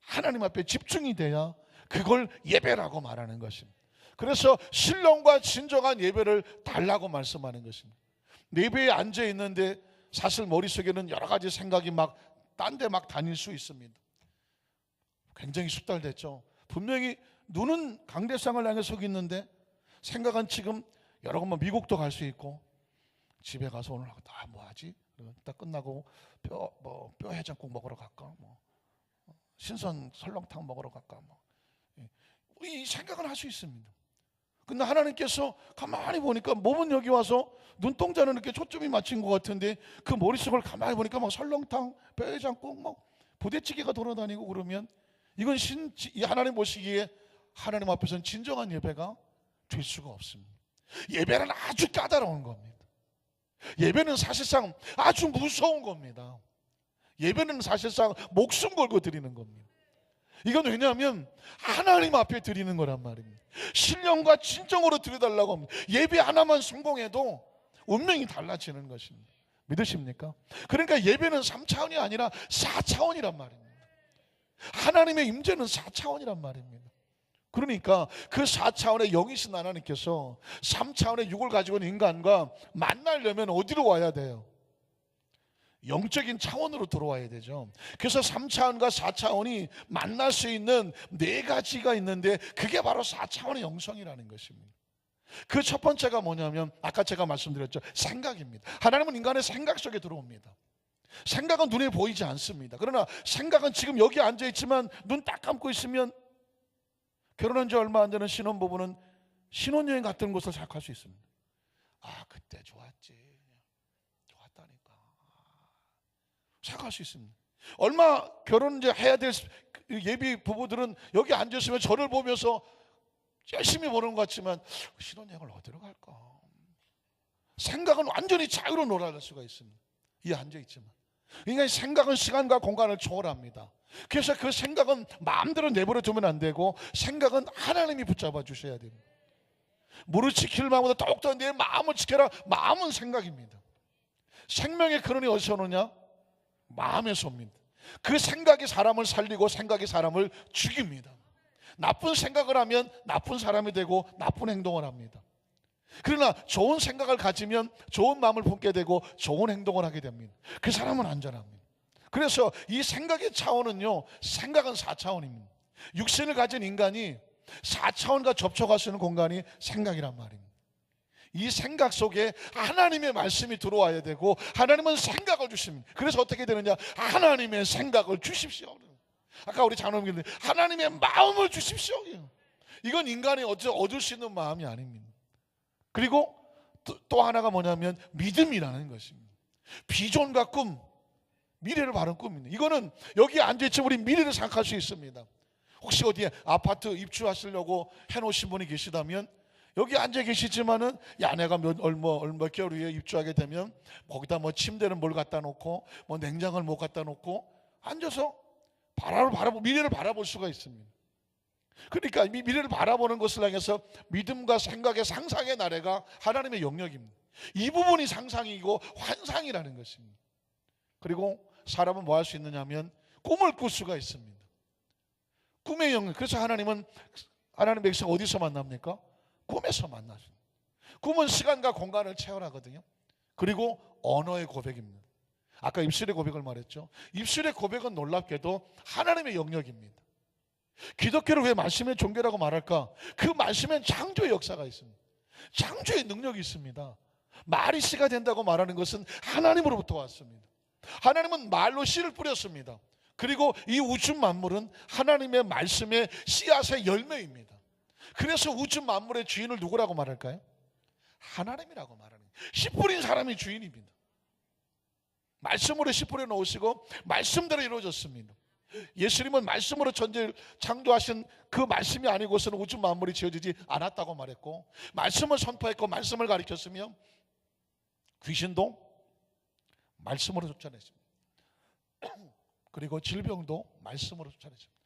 하나님 앞에 집중이 돼야 그걸 예배라고 말하는 것입니다. 그래서 신령과 진정한 예배를 달라고 말씀하는 것입니다. 예배에 앉아 있는데 사실 머릿속에는 여러 가지 생각이 막 딴 데 막 다닐 수 있습니다. 굉장히 숙달됐죠. 분명히 눈은 강대상을 향해 서 있는데 생각은 지금 여러 곳만 미국도 갈 수 있고, 집에 가서 오늘 뭐 하지? 딱 끝나고 뼈 해장국 먹으러 갈까? 뭐 신선 설렁탕 먹으러 갈까? 뭐 이 생각은 할 수 있습니다. 근데 하나님께서 가만히 보니까 몸은 여기 와서 눈동자는 이렇게 초점이 맞춘 것 같은데 그 머릿속을 가만히 보니까 막 설렁탕, 뼈해장국, 막 부대찌개가 돌아다니고 그러면 이건 하나님 보시기에 하나님 앞에서는 진정한 예배가 될 수가 없습니다. 예배는 아주 까다로운 겁니다. 예배는 사실상 아주 무서운 겁니다. 예배는 사실상 목숨 걸고 드리는 겁니다. 이건 왜냐하면 하나님 앞에 드리는 거란 말입니다. 신령과 진정으로 드려달라고 합니다. 예배 하나만 성공해도 운명이 달라지는 것입니다. 믿으십니까? 그러니까 예배는 3차원이 아니라 4차원이란 말입니다. 하나님의 임재는 4차원이란 말입니다. 그러니까 그 4차원의 영이신 하나님께서 3차원의 육을 가지고 있는 인간과 만나려면 어디로 와야 돼요? 영적인 차원으로 들어와야 되죠. 그래서 3차원과 4차원이 만날 수 있는 네 가지가 있는데 그게 바로 4차원의 영성이라는 것입니다. 그 첫 번째가 뭐냐면 아까 제가 말씀드렸죠. 생각입니다. 하나님은 인간의 생각 속에 들어옵니다. 생각은 눈에 보이지 않습니다. 그러나 생각은 지금 여기 앉아있지만 눈 딱 감고 있으면 결혼한 지 얼마 안 되는 신혼부부는 신혼여행 갔던 곳을 생각할 수 있습니다. 아, 그때 좋았지. 좋았다니까. 생각할 수 있습니다. 얼마 결혼 이제 해야 될 예비 부부들은 여기 앉았으면 저를 보면서 열심히 보는 것 같지만 신혼여행을 어디로 갈까? 생각은 완전히 자유로 놀아날 수가 있습니다. 이 앉아있지만. 그러니까 생각은 시간과 공간을 초월합니다. 그래서 그 생각은 마음대로 내버려 두면 안 되고 생각은 하나님이 붙잡아 주셔야 됩니다. 무릇 지킬 마음보다 더욱더 내 마음을 지켜라. 마음은 생각입니다. 생명의 근원이 어디서 오느냐? 마음에서 옵니다. 그 생각이 사람을 살리고 생각이 사람을 죽입니다. 나쁜 생각을 하면 나쁜 사람이 되고 나쁜 행동을 합니다. 그러나 좋은 생각을 가지면 좋은 마음을 품게 되고 좋은 행동을 하게 됩니다. 그 사람은 안전합니다. 그래서 이 생각의 차원은요, 생각은 4차원입니다. 육신을 가진 인간이 4차원과 접촉할 수 있는 공간이 생각이란 말입니다. 이 생각 속에 하나님의 말씀이 들어와야 되고 하나님은 생각을 주십니다. 그래서 어떻게 되느냐? 하나님의 생각을 주십시오. 아까 우리 장로님들 하나님의 마음을 주십시오. 이건 인간이 얻을 수 있는 마음이 아닙니다. 그리고 또 하나가 뭐냐면 믿음이라는 것입니다. 비전과 꿈, 미래를 바라는 꿈입니다. 이거는 여기 앉아있지만 우리 미래를 생각할 수 있습니다. 혹시 어디에 아파트 입주하시려고 해놓으신 분이 계시다면 여기 앉아 계시지만은 야 내가 몇 개월 후에 입주하게 되면 거기다 뭐 침대는 뭘 갖다 놓고 뭐 냉장고를 못 갖다 놓고 앉아서 미래를 바라볼 수가 있습니다. 그러니까 이 미래를 바라보는 것을 향해서 믿음과 생각의 상상의 나래가 하나님의 영역입니다. 이 부분이 상상이고 환상이라는 것입니다. 그리고 사람은 뭐 할 수 있느냐 하면 꿈을 꿀 수가 있습니다. 꿈의 영역. 그래서 하나님 백성 어디서 만납니까? 꿈에서 만나죠. 꿈은 시간과 공간을 체험하거든요. 그리고 언어의 고백입니다. 아까 입술의 고백을 말했죠. 입술의 고백은 놀랍게도 하나님의 영역입니다. 기독교를 왜 말씀의 종교라고 말할까? 그 말씀엔 창조의 역사가 있습니다. 창조의 능력이 있습니다. 말이 씨가 된다고 말하는 것은 하나님으로부터 왔습니다. 하나님은 말로 씨를 뿌렸습니다. 그리고 이 우주 만물은 하나님의 말씀의 씨앗의 열매입니다. 그래서 우주 만물의 주인을 누구라고 말할까요? 하나님이라고 말하는 거예요. 씨 뿌린 사람이 주인입니다. 말씀으로 씨 뿌려 놓으시고 말씀대로 이루어졌습니다. 예수님은 말씀으로 천지를 창조하신 그 말씀이 아니고서는 우주 만물이 지어지지 않았다고 말했고, 말씀을 선포했고 말씀을 가르쳤으며 귀신도 말씀으로 쫓아냈습니다. 그리고 질병도 말씀으로 쫓아냈습니다.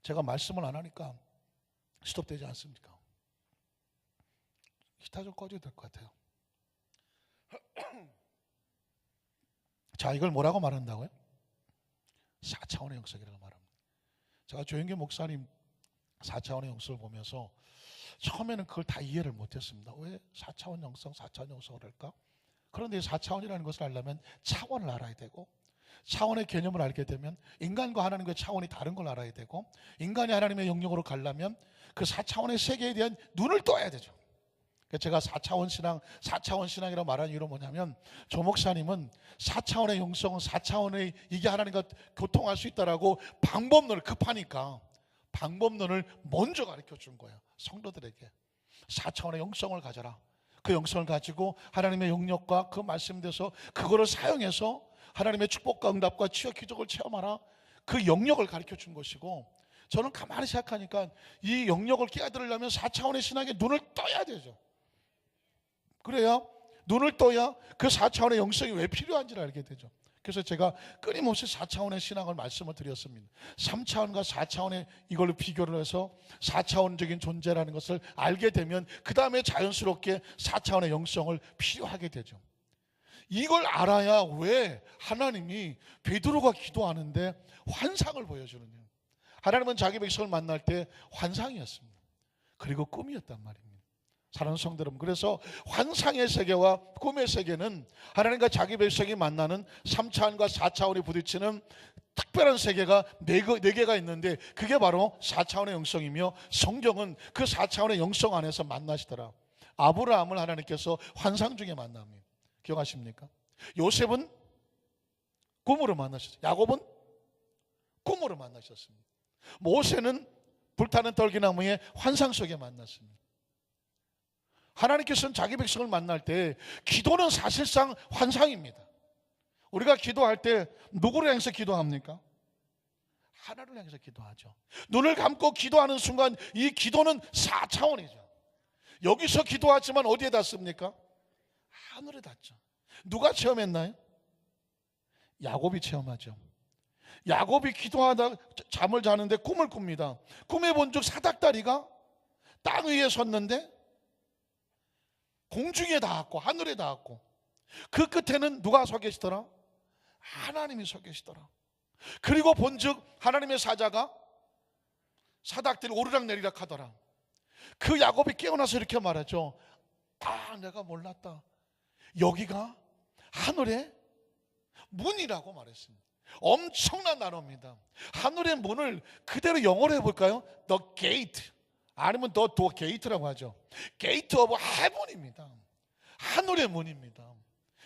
제가 말씀을 안 하니까 스톱되지 않습니까? 기타 좀 꺼줘야 될 것 같아요. 자, 이걸 뭐라고 말한다고요? 4차원의 영성이라고 말합니다. 제가 조영기 목사님 4차원의 영성을 보면서 처음에는 그걸 다 이해를 못했습니다. 왜 4차원 영성, 4차원 영성을 할까? 그런데 4차원이라는 것을 알려면 차원을 알아야 되고, 차원의 개념을 알게 되면 인간과 하나님과의 차원이 다른 걸 알아야 되고, 인간이 하나님의 영역으로 가려면 그 4차원의 세계에 대한 눈을 떠야 되죠. 제가 4차원 신앙이라고 말하는 이유는 뭐냐면, 조 목사님은 4차원의 영성은 4차원의 이게 하나님과 교통할 수 있다라고 방법론을 급하니까 방법론을 먼저 가르쳐 준 거예요. 성도들에게 4차원의 영성을 가져라. 그 영성을 가지고 하나님의 영역과 그 말씀대로 그거를 사용해서 하나님의 축복과 응답과 치유 기적을 체험하라. 그 영역을 가르쳐 준 것이고, 저는 가만히 생각하니까 이 영역을 깨달으려면 4차원의 신앙에 눈을 떠야 되죠. 그래야 눈을 떠야 그 4차원의 영성이 왜 필요한지를 알게 되죠. 그래서 제가 끊임없이 4차원의 신앙을 말씀을 드렸습니다. 3차원과 4차원의 이걸로 비교를 해서 4차원적인 존재라는 것을 알게 되면 그 다음에 자연스럽게 4차원의 영성을 필요하게 되죠. 이걸 알아야 왜 하나님이 베드로가 기도하는데 환상을 보여주느냐. 하나님은 자기 백성을 만날 때 환상이었습니다. 그리고 꿈이었단 말입니다. 사랑하는 성도 여러분, 그래서 환상의 세계와 꿈의 세계는 하나님과 자기 백성이 만나는 3차원과 4차원이 부딪히는 특별한 세계가 네 개가 있는데, 그게 바로 4차원의 영성이며, 성경은 그 4차원의 영성 안에서 만나시더라. 아브라함을 하나님께서 환상 중에 만납니다. 기억하십니까? 요셉은 꿈으로 만나셨어요. 야곱은 꿈으로 만나셨습니다. 모세는 불타는 떨기나무의 환상 속에 만났습니다. 하나님께서는 자기 백성을 만날 때 기도는 사실상 환상입니다. 우리가 기도할 때 누구를 향해서 기도합니까? 하나님을 향해서 기도하죠. 눈을 감고 기도하는 순간 이 기도는 4차원이죠. 여기서 기도하지만 어디에 닿습니까? 하늘에 닿죠. 누가 체험했나요? 야곱이 체험하죠. 야곱이 기도하다 잠을 자는데 꿈을 꿉니다. 꿈에 본즉 사닥다리가 땅 위에 섰는데 공중에 닿았고 하늘에 닿았고, 그 끝에는 누가 서 계시더라? 하나님이 서 계시더라. 그리고 본즉 하나님의 사자가 사닥들이 오르락내리락 하더라. 그 야곱이 깨어나서 이렇게 말하죠. 아, 내가 몰랐다. 여기가 하늘의 문이라고 말했습니다. 엄청난 단어입니다. 하늘의 문을 그대로 영어로 해볼까요? The gate, 아니면 The door gate라고 하죠. Gate of heaven입니다. 하늘의 문입니다.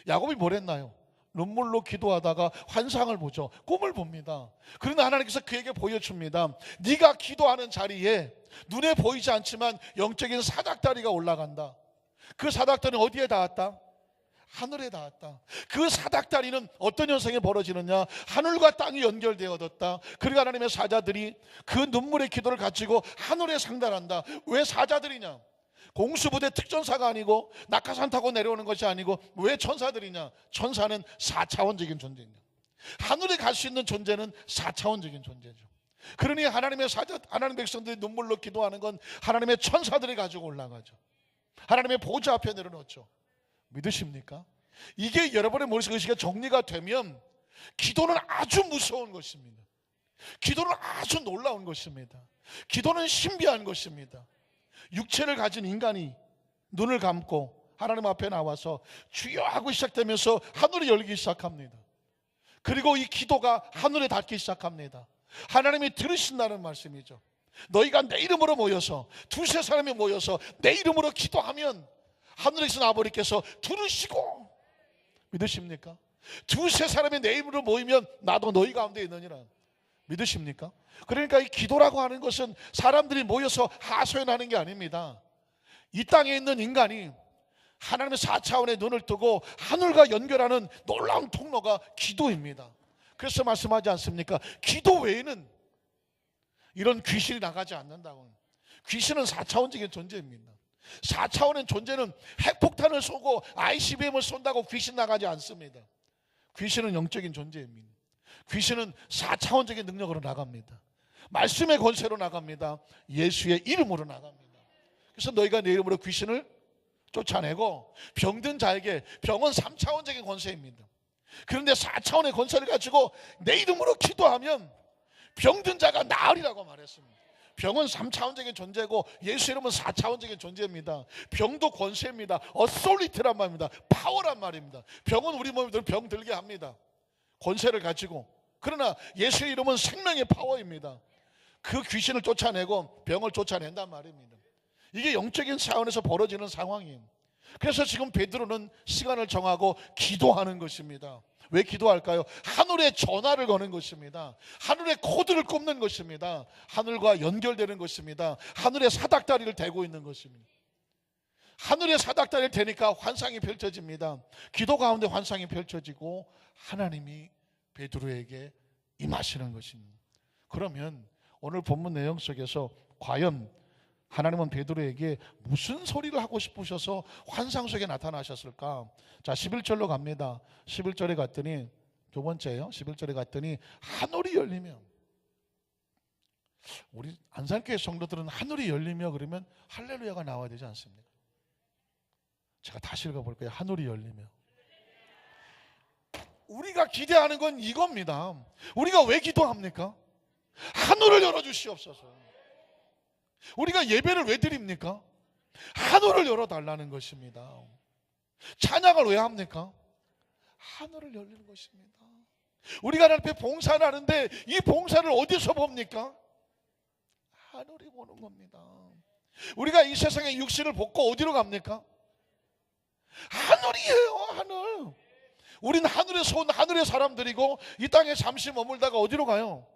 야곱이 뭘 했나요? 눈물로 기도하다가 환상을 보죠. 꿈을 봅니다. 그러나 하나님께서 그에게 보여줍니다. 네가 기도하는 자리에 눈에 보이지 않지만 영적인 사닥다리가 올라간다. 그 사닥다리는 어디에 닿았다? 하늘에 닿았다. 그 사닥다리는 어떤 현상이 벌어지느냐? 하늘과 땅이 연결되어졌다. 그리고 하나님의 사자들이 그 눈물의 기도를 가지고 하늘에 상달한다. 왜 사자들이냐? 공수부대 특전사가 아니고 낙하산 타고 내려오는 것이 아니고 왜 천사들이냐? 천사는 4차원적인 존재입니다. 하늘에 갈 수 있는 존재는 4차원적인 존재죠. 그러니 하나님의 사자, 하나님의 백성들이 눈물로 기도하는 건 하나님의 천사들이 가지고 올라가죠. 하나님의 보좌 앞에 내려놓죠. 믿으십니까? 이게 여러분의 머릿속에 정리가 되면 기도는 아주 무서운 것입니다. 기도는 아주 놀라운 것입니다. 기도는 신비한 것입니다. 육체를 가진 인간이 눈을 감고 하나님 앞에 나와서 주여 하고 시작되면서 하늘이 열리기 시작합니다. 그리고 이 기도가 하늘에 닿기 시작합니다. 하나님이 들으신다는 말씀이죠. 너희가 내 이름으로 모여서, 두세 사람이 모여서 내 이름으로 기도하면 하늘에서 아버지께서 들으시고, 믿으십니까? 두세 사람이 내 이름으로 모이면 나도 너희 가운데 있느니라. 믿으십니까? 그러니까 이 기도라고 하는 것은 사람들이 모여서 하소연하는 게 아닙니다. 이 땅에 있는 인간이 하나님의 4차원의 눈을 뜨고 하늘과 연결하는 놀라운 통로가 기도입니다. 그래서 말씀하지 않습니까? 기도 외에는 이런 귀신이 나가지 않는다고. 귀신은 4차원적인 존재입니다. 4차원의 존재는 핵폭탄을 쏘고 ICBM을 쏜다고 귀신 나가지 않습니다. 귀신은 영적인 존재입니다. 귀신은 4차원적인 능력으로 나갑니다. 말씀의 권세로 나갑니다. 예수의 이름으로 나갑니다. 그래서 너희가 내 이름으로 귀신을 쫓아내고, 병든 자에게, 병은 3차원적인 권세입니다. 그런데 4차원의 권세를 가지고 내 이름으로 기도하면 병든 자가 나으리라고 말했습니다. 병은 3차원적인 존재고 예수 이름은 4차원적인 존재입니다. 병도 권세입니다. 어솔리티란 말입니다. 파워란 말입니다. 병은 우리 몸에 병 들게 합니다. 권세를 가지고. 그러나 예수의 이름은 생명의 파워입니다. 그 귀신을 쫓아내고 병을 쫓아낸단 말입니다. 이게 영적인 차원에서 벌어지는 상황이에요. 그래서 지금 베드로는 시간을 정하고 기도하는 것입니다. 왜 기도할까요? 하늘에 전화를 거는 것입니다. 하늘에 코드를 꼽는 것입니다. 하늘과 연결되는 것입니다. 하늘에 사닥다리를 대고 있는 것입니다. 하늘에 사닥다리를 대니까 환상이 펼쳐집니다. 기도 가운데 환상이 펼쳐지고 하나님이 베드로에게 임하시는 것입니다. 그러면 오늘 본문 내용 속에서 과연 하나님은 베드로에게 무슨 소리를 하고 싶으셔서 환상 속에 나타나셨을까? 자, 11절로 갑니다. 11절에 갔더니, 두 번째예요. 11절에 갔더니 하늘이 열리며, 우리 안산교회 성도들은 하늘이 열리며 그러면 할렐루야가 나와야 되지 않습니까? 제가 다시 읽어볼게요. 하늘이 열리며. 우리가 기대하는 건 이겁니다. 우리가 왜 기도합니까? 하늘을 열어주시옵소서. 우리가 예배를 왜 드립니까? 하늘을 열어달라는 것입니다. 찬양을 왜 합니까? 하늘을 열리는 것입니다. 우리가 하나님 앞에 봉사를 하는데 이 봉사를 어디서 봅니까? 하늘이 보는 겁니다. 우리가 이 세상에 육신을 벗고 어디로 갑니까? 하늘이에요. 하늘. 우린 하늘에서 온 하늘의 사람들이고 이 땅에 잠시 머물다가 어디로 가요?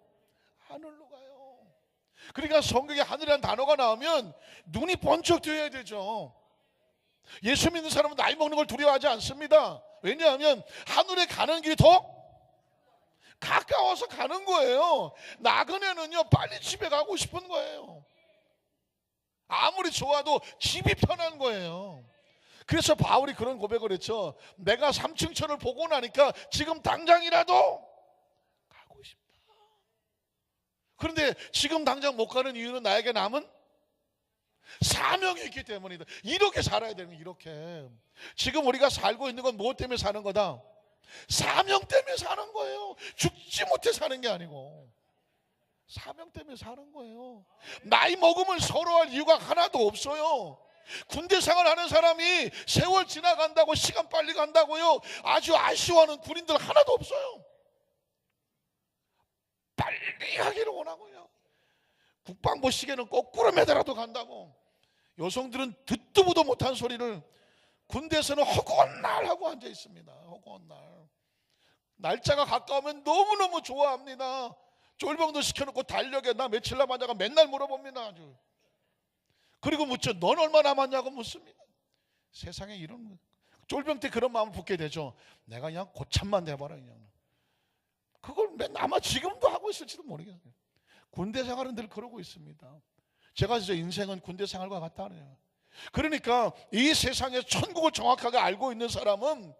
하늘로 가요. 그러니까 성경에 하늘이라는 단어가 나오면 눈이 번쩍 뜨여야 되죠. 예수 믿는 사람은 나이 먹는 걸 두려워하지 않습니다. 왜냐하면 하늘에 가는 길이 더 가까워서 가는 거예요. 나그네는요 빨리 집에 가고 싶은 거예요. 아무리 좋아도 집이 편한 거예요. 그래서 바울이 그런 고백을 했죠. 내가 삼층천을 보고 나니까 지금 당장이라도 가고 싶다. 그런데 지금 당장 못 가는 이유는 나에게 남은 사명이 있기 때문이다. 이렇게 살아야 되는 거예요. 이렇게. 지금 우리가 살고 있는 건 무엇 때문에 사는 거다? 사명 때문에 사는 거예요. 죽지 못해 사는 게 아니고 사명 때문에 사는 거예요. 나이 먹으면 서러워할 이유가 하나도 없어요. 군대 생활하는 사람이 세월 지나간다고 시간 빨리 간다고요 아주 아쉬워하는 군인들 하나도 없어요. 빨리 하기를 원하고요. 국방부 시계는 거꾸로 매달아도 간다고. 여성들은 듣도 보도 못한 소리를 군대에서는 허구한 날 하고 앉아 있습니다. 허구한 날. 날짜가 가까우면 너무너무 좋아합니다. 쫄병도 시켜놓고 달력에 나 며칠 남았냐고 맨날 물어봅니다. 아주. 그리고 묻죠. 넌 얼마 남았냐고 묻습니다. 세상에 이런 쫄병 때 그런 마음을 품게 되죠. 내가 그냥 고참만 돼봐라 그냥. 그걸 맨날 아마 지금도 하고 있을지도 모르겠어요. 군대 생활은 늘 그러고 있습니다. 제가 진짜 인생은 군대 생활과 같다네요. 그러니까 이 세상에 천국을 정확하게 알고 있는 사람은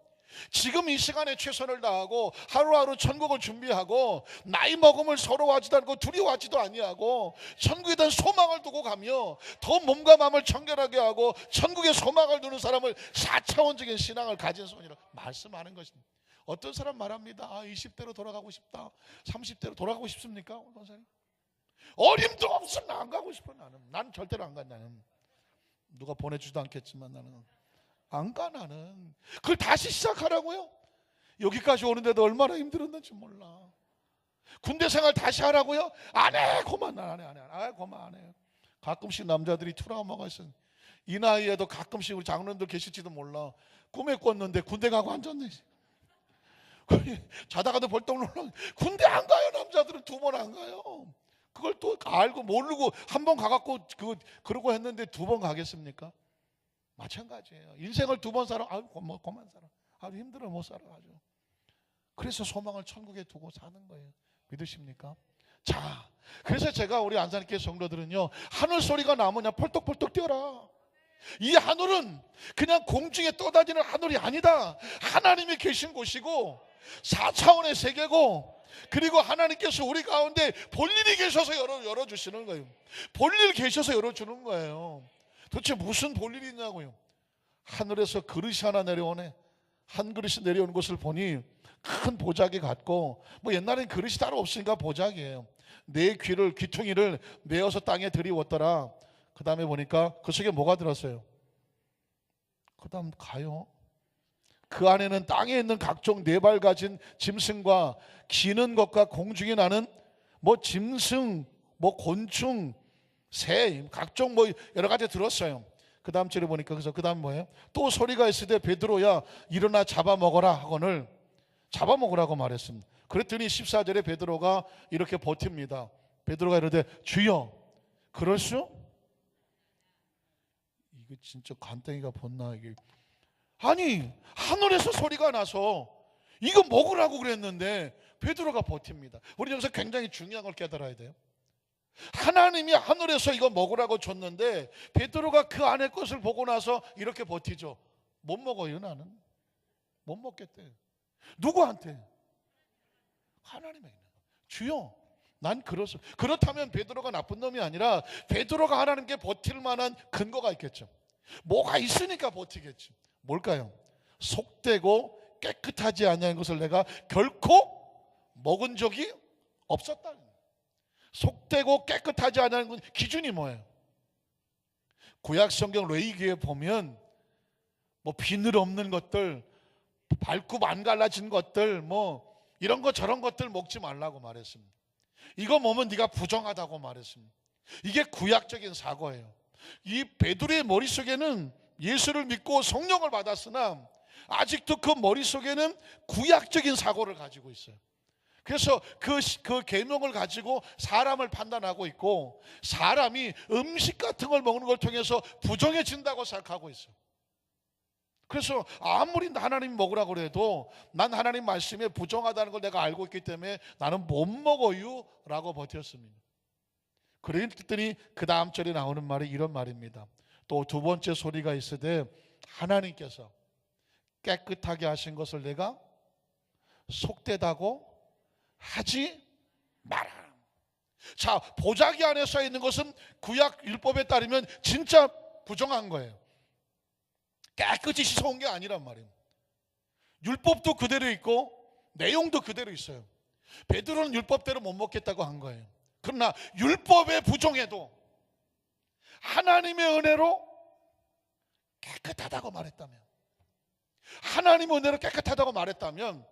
지금 이 시간에 최선을 다하고 하루하루 천국을 준비하고 나이 먹음을 서러워하지도 않고 두려워하지도 아니하고 천국에 대한 소망을 두고 가며 더 몸과 마음을 청결하게 하고 천국의 소망을 두는 사람을 4차원적인 신앙을 가진 손이라 말씀하는 것입니다. 어떤 사람 말합니다. 20대로 돌아가고 싶다. 30대로 돌아가고 싶습니까? 선생님? 어림도 없어. 나 안 가고 싶어. 나는 절대로 안 가. 나는 누가 보내주지도 않겠지만 나는 안 가. 나는 그걸 다시 시작하라고요? 여기까지 오는데도 얼마나 힘들었는지 몰라. 군대 생활 다시 하라고요? 안 해. 그만. 안 해. 그만 안 해. 가끔씩 남자들이 트라우마가 있어. 이 나이에도 가끔씩 우리 장로님들 계실지도 몰라. 꿈에 꿨는데 군대 가고 앉았네. 자다가도 벌떡 놀라. 군대 안 가요. 남자들은 2번 안 가요. 그걸 또 알고 모르고 한 번 가갖고 그러고 했는데 2번 가겠습니까? 마찬가지예요. 인생을 2번 살아. 아유 그만 살아. 아주 힘들어 못 살아 아주. 그래서 소망을 천국에 두고 사는 거예요. 믿으십니까? 자, 그래서 제가 우리 안산교회 성도들은요 하늘 소리가 나면 펄떡펄떡 뛰어라. 이 하늘은 그냥 공중에 떠다니는 하늘이 아니다. 하나님이 계신 곳이고 4차원의 세계고 그리고 하나님께서 우리 가운데 볼일이 계셔서 열어주시는 거예요. 볼일 계셔서 열어주는 거예요. 도대체 무슨 볼일이 있냐고요. 하늘에서 그릇이 하나 내려오네. 한 그릇이 내려오는 것을 보니 큰 보자기 같고 뭐 옛날엔 그릇이 따로 없으니까 보자기예요. 내 귀퉁이를 메어서 땅에 들이웠더라. 그 다음에 보니까 그 속에 뭐가 들었어요? 그 다음 가요. 그 안에는 땅에 있는 각종 4발 가진 짐승과 기는 것과 공중에 나는 뭐 짐승, 뭐 곤충, 새, 각종 뭐 여러 가지 들었어요. 그 다음 절에 보니까 그래서 그 다음 뭐예요? 또 소리가 있을 때 베드로야 일어나 잡아먹어라 하거늘 잡아먹으라고 말했습니다. 그랬더니 14절에 베드로가 이렇게 버팁니다. 베드로가 이러되 주여 그럴 수? 이거 진짜 간땡이가 벗나 이게. 아니 하늘에서 소리가 나서 이거 먹으라고 그랬는데 베드로가 버팁니다. 우리 여기서 굉장히 중요한 걸 깨달아야 돼요. 하나님이 하늘에서 이거 먹으라고 줬는데 베드로가 그 안에 것을 보고 나서 이렇게 버티죠. 못 먹어요. 나는 못 먹겠대. 누구한테? 하나님에게. 주여 난 그렇다면 베드로가 나쁜 놈이 아니라 베드로가 하나님께 버틸 만한 근거가 있겠죠. 뭐가 있으니까 버티겠죠. 뭘까요? 속되고 깨끗하지 아니한 것을 내가 결코 먹은 적이 없었다. 속되고 깨끗하지 않은 건 기준이 뭐예요? 구약 성경 레위기에 보면 뭐 비늘 없는 것들, 발굽 안 갈라진 것들, 뭐 이런 거 저런 것들 먹지 말라고 말했습니다. 이거 먹으면 네가 부정하다고 말했습니다. 이게 구약적인 사고예요. 이 베드로의 머릿속에는 예수를 믿고 성령을 받았으나 아직도 그 머릿속에는 구약적인 사고를 가지고 있어요. 그래서 그 계명을 가지고 사람을 판단하고 있고, 사람이 음식 같은 걸 먹는 걸 통해서 부정해진다고 생각하고 있어요. 그래서 아무리 하나님 먹으라고 그래도 난 하나님 말씀에 부정하다는 걸 내가 알고 있기 때문에 나는 못 먹어요 라고 버텼습니다. 그랬더니 그 다음 절에 나오는 말이 이런 말입니다. 또 두 번째 소리가 있으되 하나님께서 깨끗하게 하신 것을 내가 속되다고 하지 마라. 자, 보자기 안에 써 있는 것은 구약 율법에 따르면 진짜 부정한 거예요. 깨끗이 씻어온 게 아니란 말이에요. 율법도 그대로 있고 내용도 그대로 있어요. 베드로는 율법대로 못 먹겠다고 한 거예요. 그러나 율법에 부정해도 하나님의 은혜로 깨끗하다고 말했다면, 하나님의 은혜로 깨끗하다고 말했다면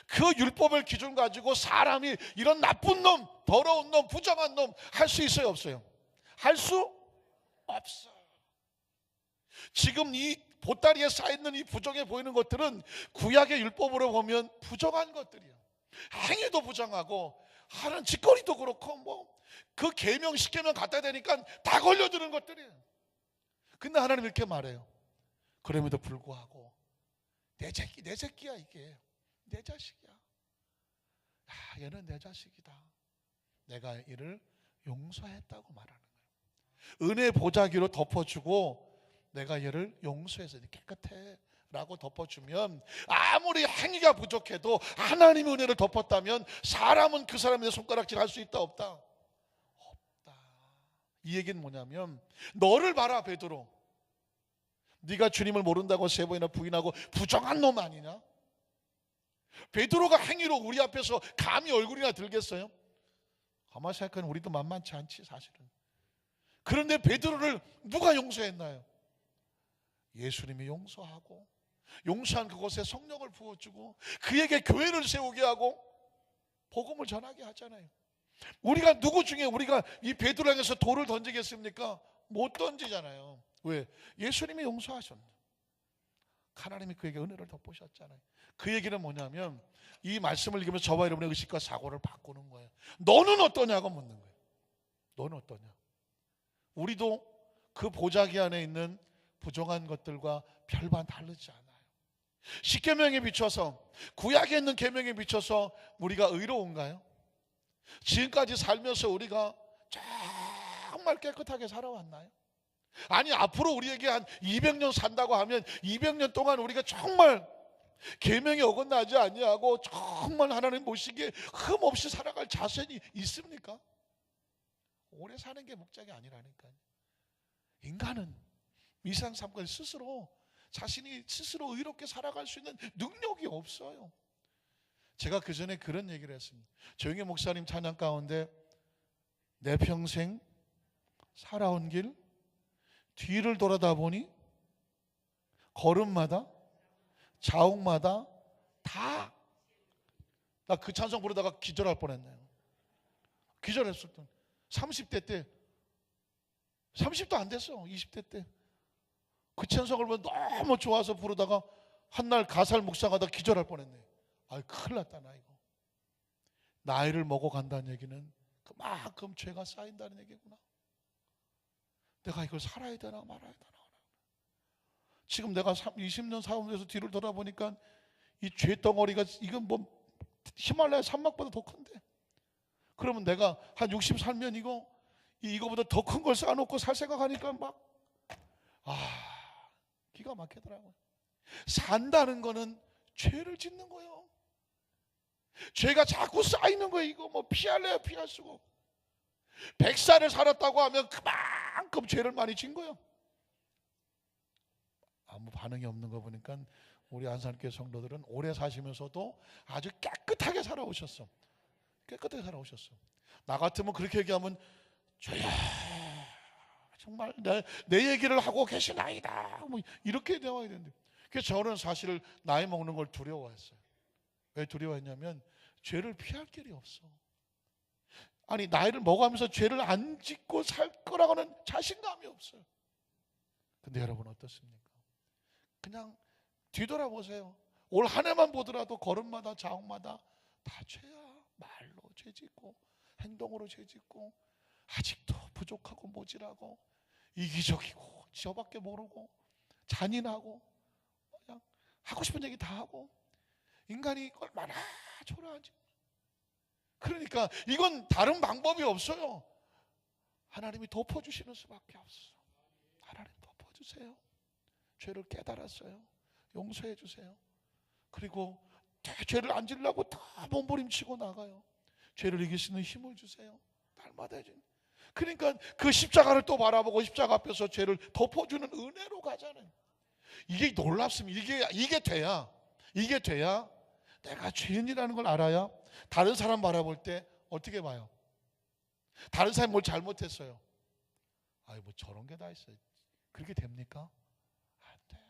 그 율법을 기준 가지고 사람이 이런 나쁜 놈, 더러운 놈, 부정한 놈 할 수 있어요, 없어요? 할 수 없어. 지금 이 보따리에 쌓여있는 이 부정해 보이는 것들은 구약의 율법으로 보면 부정한 것들이에요. 행위도 부정하고 하는 짓거리도 그렇고 뭐 그 계명 시키면 갖다 대니까 다 걸려드는 것들이에요. 근데 하나님 이렇게 말해요. 그럼에도 불구하고 내 새끼야 이게. 내 자식이야. 얘는 내 자식이다. 내가 이를 용서했다고 말하는 거예요. 은혜 보자기로 덮어주고 내가 얘를 용서해서 깨끗해 라고 덮어주면, 아무리 행위가 부족해도 하나님의 은혜를 덮었다면 사람은 그 사람의 손가락질 할 수 있다 없다? 없다. 이 얘기는 뭐냐면, 너를 봐라 베드로, 네가 주님을 모른다고 세 번이나 부인하고 부정한 놈 아니냐? 베드로가 행위로 우리 앞에서 감히 얼굴이나 들겠어요? 가만히 생각하면 우리도 만만치 않지 사실은. 그런데 베드로를 누가 용서했나요? 예수님이 용서하고, 용서한 그곳에 성령을 부어주고 그에게 교회를 세우게 하고 복음을 전하게 하잖아요. 우리가 누구 중에 우리가 이 베드로 향해서 돌을 던지겠습니까? 못 던지잖아요. 왜? 예수님이 용서하셨네. 하나님이 그에게 은혜를 덮으셨잖아요. 그 얘기는 뭐냐면, 이 말씀을 읽으면서 저와 여러분의 의식과 사고를 바꾸는 거예요. 너는 어떠냐고 묻는 거예요. 너는 어떠냐? 우리도 그 보자기 안에 있는 부정한 것들과 별반 다르지 않아요. 십계명에 비춰서, 구약에 있는 계명에 비춰서 우리가 의로운가요? 지금까지 살면서 우리가 정말 깨끗하게 살아왔나요? 아니, 앞으로 우리에게 한 200년 산다고 하면 200년 동안 우리가 정말 계명에 어긋나지 아니하고 정말 하나님 보시기에 흠없이 살아갈 자신이 있습니까? 오래 사는 게 목적이 아니라니까요. 인간은 이상 삶까지 스스로 자신이 스스로 의롭게 살아갈 수 있는 능력이 없어요. 제가 그 전에 그런 얘기를 했습니다. 조영희 목사님 찬양 가운데 내 평생 살아온 길 뒤를 돌아다 보니 걸음마다 자옥마다 다, 나 그 찬송 부르다가 기절할 뻔했네요. 기절했을 때 30대 때, 30도 안 됐어. 20대 때 그 찬송을 너무 좋아서 부르다가 한날 가사를 묵상하다 기절할 뻔했네. 아이, 큰일 났다. 나 이거 나이를 먹어간다는 얘기는 그만큼 죄가 쌓인다는 얘기구나. 내가 이걸 살아야 되나 말아야 되나. 지금 내가 20년 사업에서 뒤를 돌아보니까 이 죄덩어리가, 이건 뭐 히말라야 산막보다 더 큰데, 그러면 내가 한 60 살면 이거보다 더 큰 걸 쌓아놓고 살 생각하니까 막 기가 막히더라고요. 산다는 거는 죄를 짓는 거예요. 죄가 자꾸 쌓이는 거예요. 이거 뭐 피할래야 피할 수가 없고, 100살을 살았다고 하면 그만큼 죄를 많이 진 거예요. 아무 반응이 없는 거 보니까 우리 안산교회 성도들은 오래 사시면서도 아주 깨끗하게 살아오셨어. 깨끗하게 살아오셨어. 나 같으면 그렇게 얘기하면 주여 정말 내 얘기를 하고 계시나이다 뭐 이렇게 대화해야 되는데, 그래서 저는 사실 나이 먹는 걸 두려워했어요. 왜 두려워했냐면 죄를 피할 길이 없어. 아니 나이를 먹어가면서 죄를 안 짓고 살 거라고는 자신감이 없어요. 근데 여러분 어떻습니까? 그냥 뒤돌아보세요. 올 한 해만 보더라도 걸음마다 자옥마다 다 죄야. 말로 죄 짓고 행동으로 죄 짓고 아직도 부족하고 모질하고 이기적이고 저밖에 모르고 잔인하고 그냥 하고 싶은 얘기 다 하고 인간이 얼마나 초라한지. 그러니까 이건 다른 방법이 없어요. 하나님이 덮어주시는 수밖에 없어. 하나님 덮어주세요. 죄를 깨달았어요. 용서해 주세요. 그리고 죄를 안 지으려고 다 몸부림치고 나가요. 죄를 이길 수 있는 힘을 주세요. 날마다 해주는. 그러니까 그 십자가를 또 바라보고 십자가 앞에서 죄를 덮어주는 은혜로 가잖아요. 이게 놀랍습니다. 이게 돼야 내가 죄인이라는 걸 알아야 다른 사람 바라볼 때 어떻게 봐요? 다른 사람이 뭘 잘못했어요. 아이 뭐 저런 게 다 있어요. 그렇게 됩니까? 안 돼요.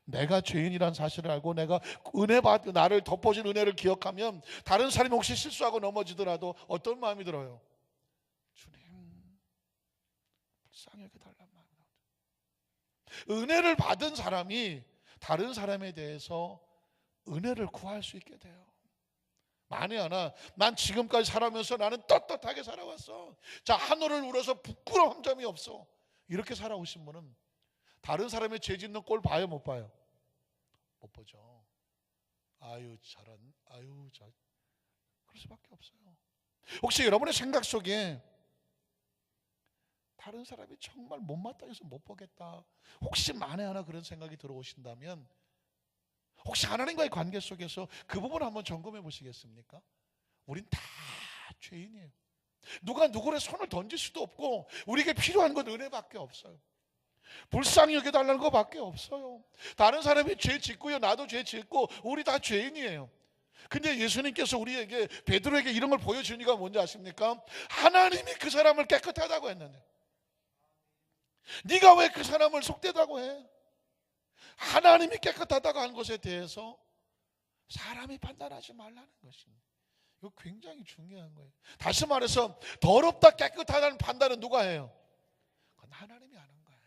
내가 죄인이라는 사실을 알고 내가 은혜 받 나를 덮어준 은혜를 기억하면 다른 사람이 혹시 실수하고 넘어지더라도 어떤 마음이 들어요? 주님 불쌍히 여겨달란 마음이 나오죠. 은혜를 받은 사람이 다른 사람에 대해서 은혜를 구할 수 있게 돼요. 만에 하나 난 지금까지 살아오면서 나는 떳떳하게 살아왔어. 자, 하늘을 울어서 부끄러운 점이 없어. 이렇게 살아오신 분은 다른 사람의 죄 짓는 꼴 봐요, 못 봐요? 못 보죠. 아유 저런, 아유 저, 그럴 수밖에 없어요. 혹시 여러분의 생각 속에 다른 사람이 정말 못마땅해서 못 보겠다, 혹시 만에 하나 그런 생각이 들어오신다면 혹시 하나님과의 관계 속에서 그 부분을 한번 점검해 보시겠습니까? 우린 다 죄인이에요. 누가 누구의 손을 던질 수도 없고 우리에게 필요한 건 은혜밖에 없어요. 불쌍히 여겨달라는 것밖에 없어요. 다른 사람이 죄 짓고요, 나도 죄 짓고 우리 다 죄인이에요. 근데 예수님께서 우리에게, 베드로에게 이런 걸 보여주니까 뭔지 아십니까? 하나님이 그 사람을 깨끗하다고 했는데 네가 왜 그 사람을 속되다고 해? 하나님이 깨끗하다고 하는 것에 대해서 사람이 판단하지 말라는 것입니다. 이거 굉장히 중요한 거예요. 다시 말해서 더럽다 깨끗하다는 판단은 누가 해요? 그건 하나님이 하는 거예요.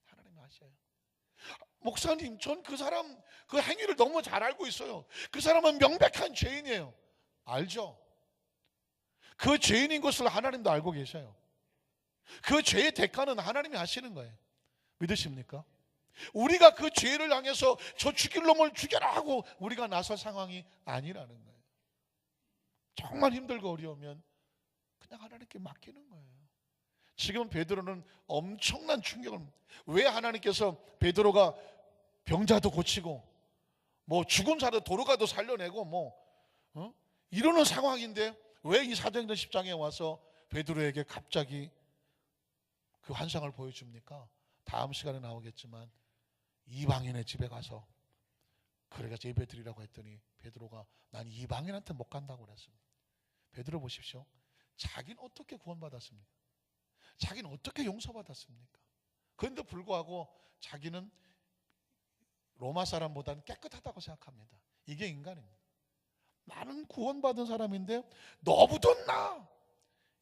하나님이 하셔요. 목사님, 전 그 사람 그 행위를 너무 잘 알고 있어요. 그 사람은 명백한 죄인이에요. 알죠? 그 죄인인 것을 하나님도 알고 계셔요. 그 죄의 대가는 하나님이 하시는 거예요. 믿으십니까? 우리가 그 죄를 향해서 저 죽일 놈을 죽여라 하고 우리가 나설 상황이 아니라는 거예요. 정말 힘들고 어려우면 그냥 하나님께 맡기는 거예요. 지금 베드로는 엄청난 충격을, 왜 하나님께서 베드로가 병자도 고치고 뭐 죽은 사람 도로가도 살려내고 이러는 상황인데 왜 이 사도행전 10장에 와서 베드로에게 갑자기 그 환상을 보여줍니까? 다음 시간에 나오겠지만 이방인의 집에 가서 그래가 예배 드리라고 했더니 베드로가 난 이방인한테 못 간다고 그랬습니다. 베드로 보십시오. 자기는 어떻게 구원받았습니까? 자기는 어떻게 용서받았습니까? 그런데 불구하고 자기는 로마 사람보다는 깨끗하다고 생각합니다. 이게 인간입니다. 나는 구원받은 사람인데 너보다 나.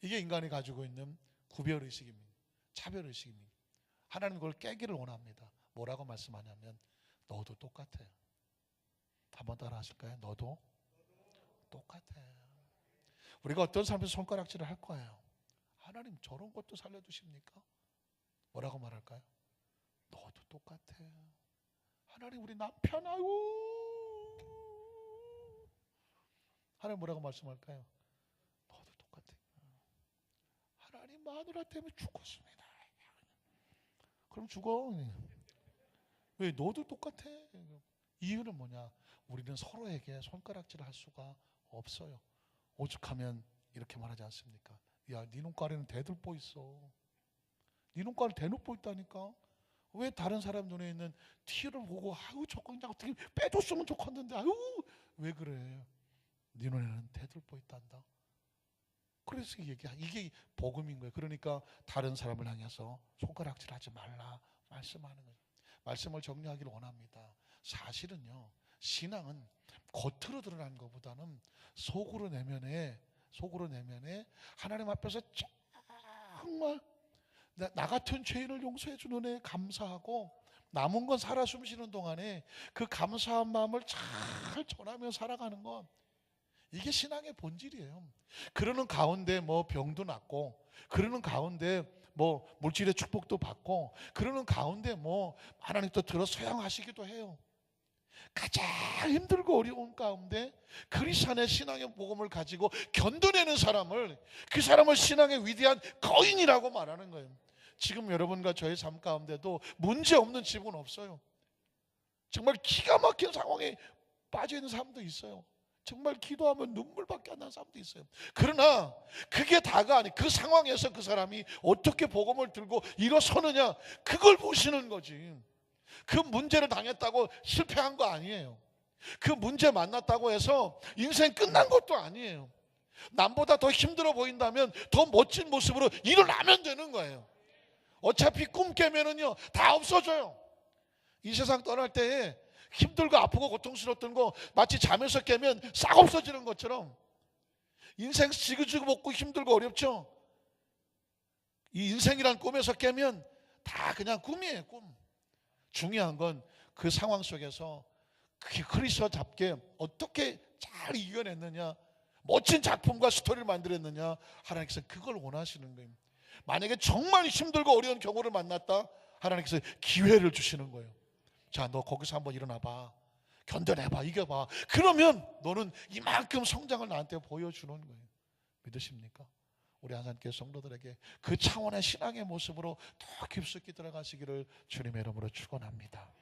이게 인간이 가지고 있는 구별의식입니다. 차별의식입니다. 하나님은 그걸 깨기를 원합니다. 뭐라고 말씀하냐면 너도 똑같아. 한번 따라 하실까요? 너도 똑같아. 우리가 어떤 사람에서 손가락질을 할 거예요. 하나님 저런 것도 살려주십니까? 뭐라고 말할까요? 너도 똑같아. 하나님 우리 남편, 아유, 하나님 뭐라고 말씀할까요? 너도 똑같아. 하나님 마누라 때문에 죽었습니다. 그럼 죽어. 왜? 너도 똑같아. 이유는 뭐냐? 우리는 서로에게 손가락질을 할 수가 없어요. 오죽하면 이렇게 말하지 않습니까? 야, 네 눈가리는 대들보 있어. 네 눈가리 대놓고 있다니까. 왜 다른 사람 눈에 있는 티를 보고 아유 저거 그냥 어떻게 빼줬으면 좋겠는데 아유 왜 그래? 네 눈에는 대들보 있단다. 그래서 이게 복음인 거예요. 그러니까 다른 사람을 향해서 손가락질하지 말라 말씀하는 거예요. 말씀을 정리하기를 원합니다. 사실은요, 신앙은 겉으로 드러난 것보다는 속으로 내면에 하나님 앞에서 정말 나 같은 죄인을 용서해 주는 은혜에 감사하고 남은 건 살아 숨쉬는 동안에 그 감사한 마음을 잘 전하며 살아가는 것, 이게 신앙의 본질이에요. 그러는 가운데 뭐 병도 낫고, 그러는 가운데 뭐 물질의 축복도 받고, 그러는 가운데 뭐 하나님 또 들어 소양하시기도 해요. 가장 힘들고 어려운 가운데 그리스도 안에 신앙의 복음을 가지고 견뎌내는 사람을, 그 사람을 신앙의 위대한 거인이라고 말하는 거예요. 지금 여러분과 저의 삶 가운데도 문제 없는 집은 없어요. 정말 기가 막힌 상황에 빠져 있는 사람도 있어요. 정말 기도하면 눈물밖에 안 나는 사람도 있어요. 그러나 그게 다가 아니, 그 상황에서 그 사람이 어떻게 복음을 들고 일어서느냐, 그걸 보시는 거지. 그 문제를 당했다고 실패한 거 아니에요. 그 문제 만났다고 해서 인생 끝난 것도 아니에요. 남보다 더 힘들어 보인다면 더 멋진 모습으로 일어나면 되는 거예요. 어차피 꿈 깨면은요 다 없어져요. 이 세상 떠날 때에 힘들고 아프고 고통스러웠던 거 마치 잠에서 깨면 싹 없어지는 것처럼 인생 지그지그 먹고 힘들고 어렵죠. 이 인생이란 꿈에서 깨면 다 그냥 꿈이에요, 꿈. 중요한 건 그 상황 속에서 그리스도답게 어떻게 잘 이겨냈느냐, 멋진 작품과 스토리를 만들었느냐, 하나님께서 그걸 원하시는 거예요. 만약에 정말 힘들고 어려운 경우를 만났다, 하나님께서 기회를 주시는 거예요. 자, 너 거기서 한번 일어나봐, 견뎌내봐, 이겨봐. 그러면 너는 이만큼 성장을 나한테 보여주는 거예요. 믿으십니까? 우리 한산교회 성도들에게 그 차원의 신앙의 모습으로 더 깊숙이 들어가시기를 주님의 이름으로 축원합니다.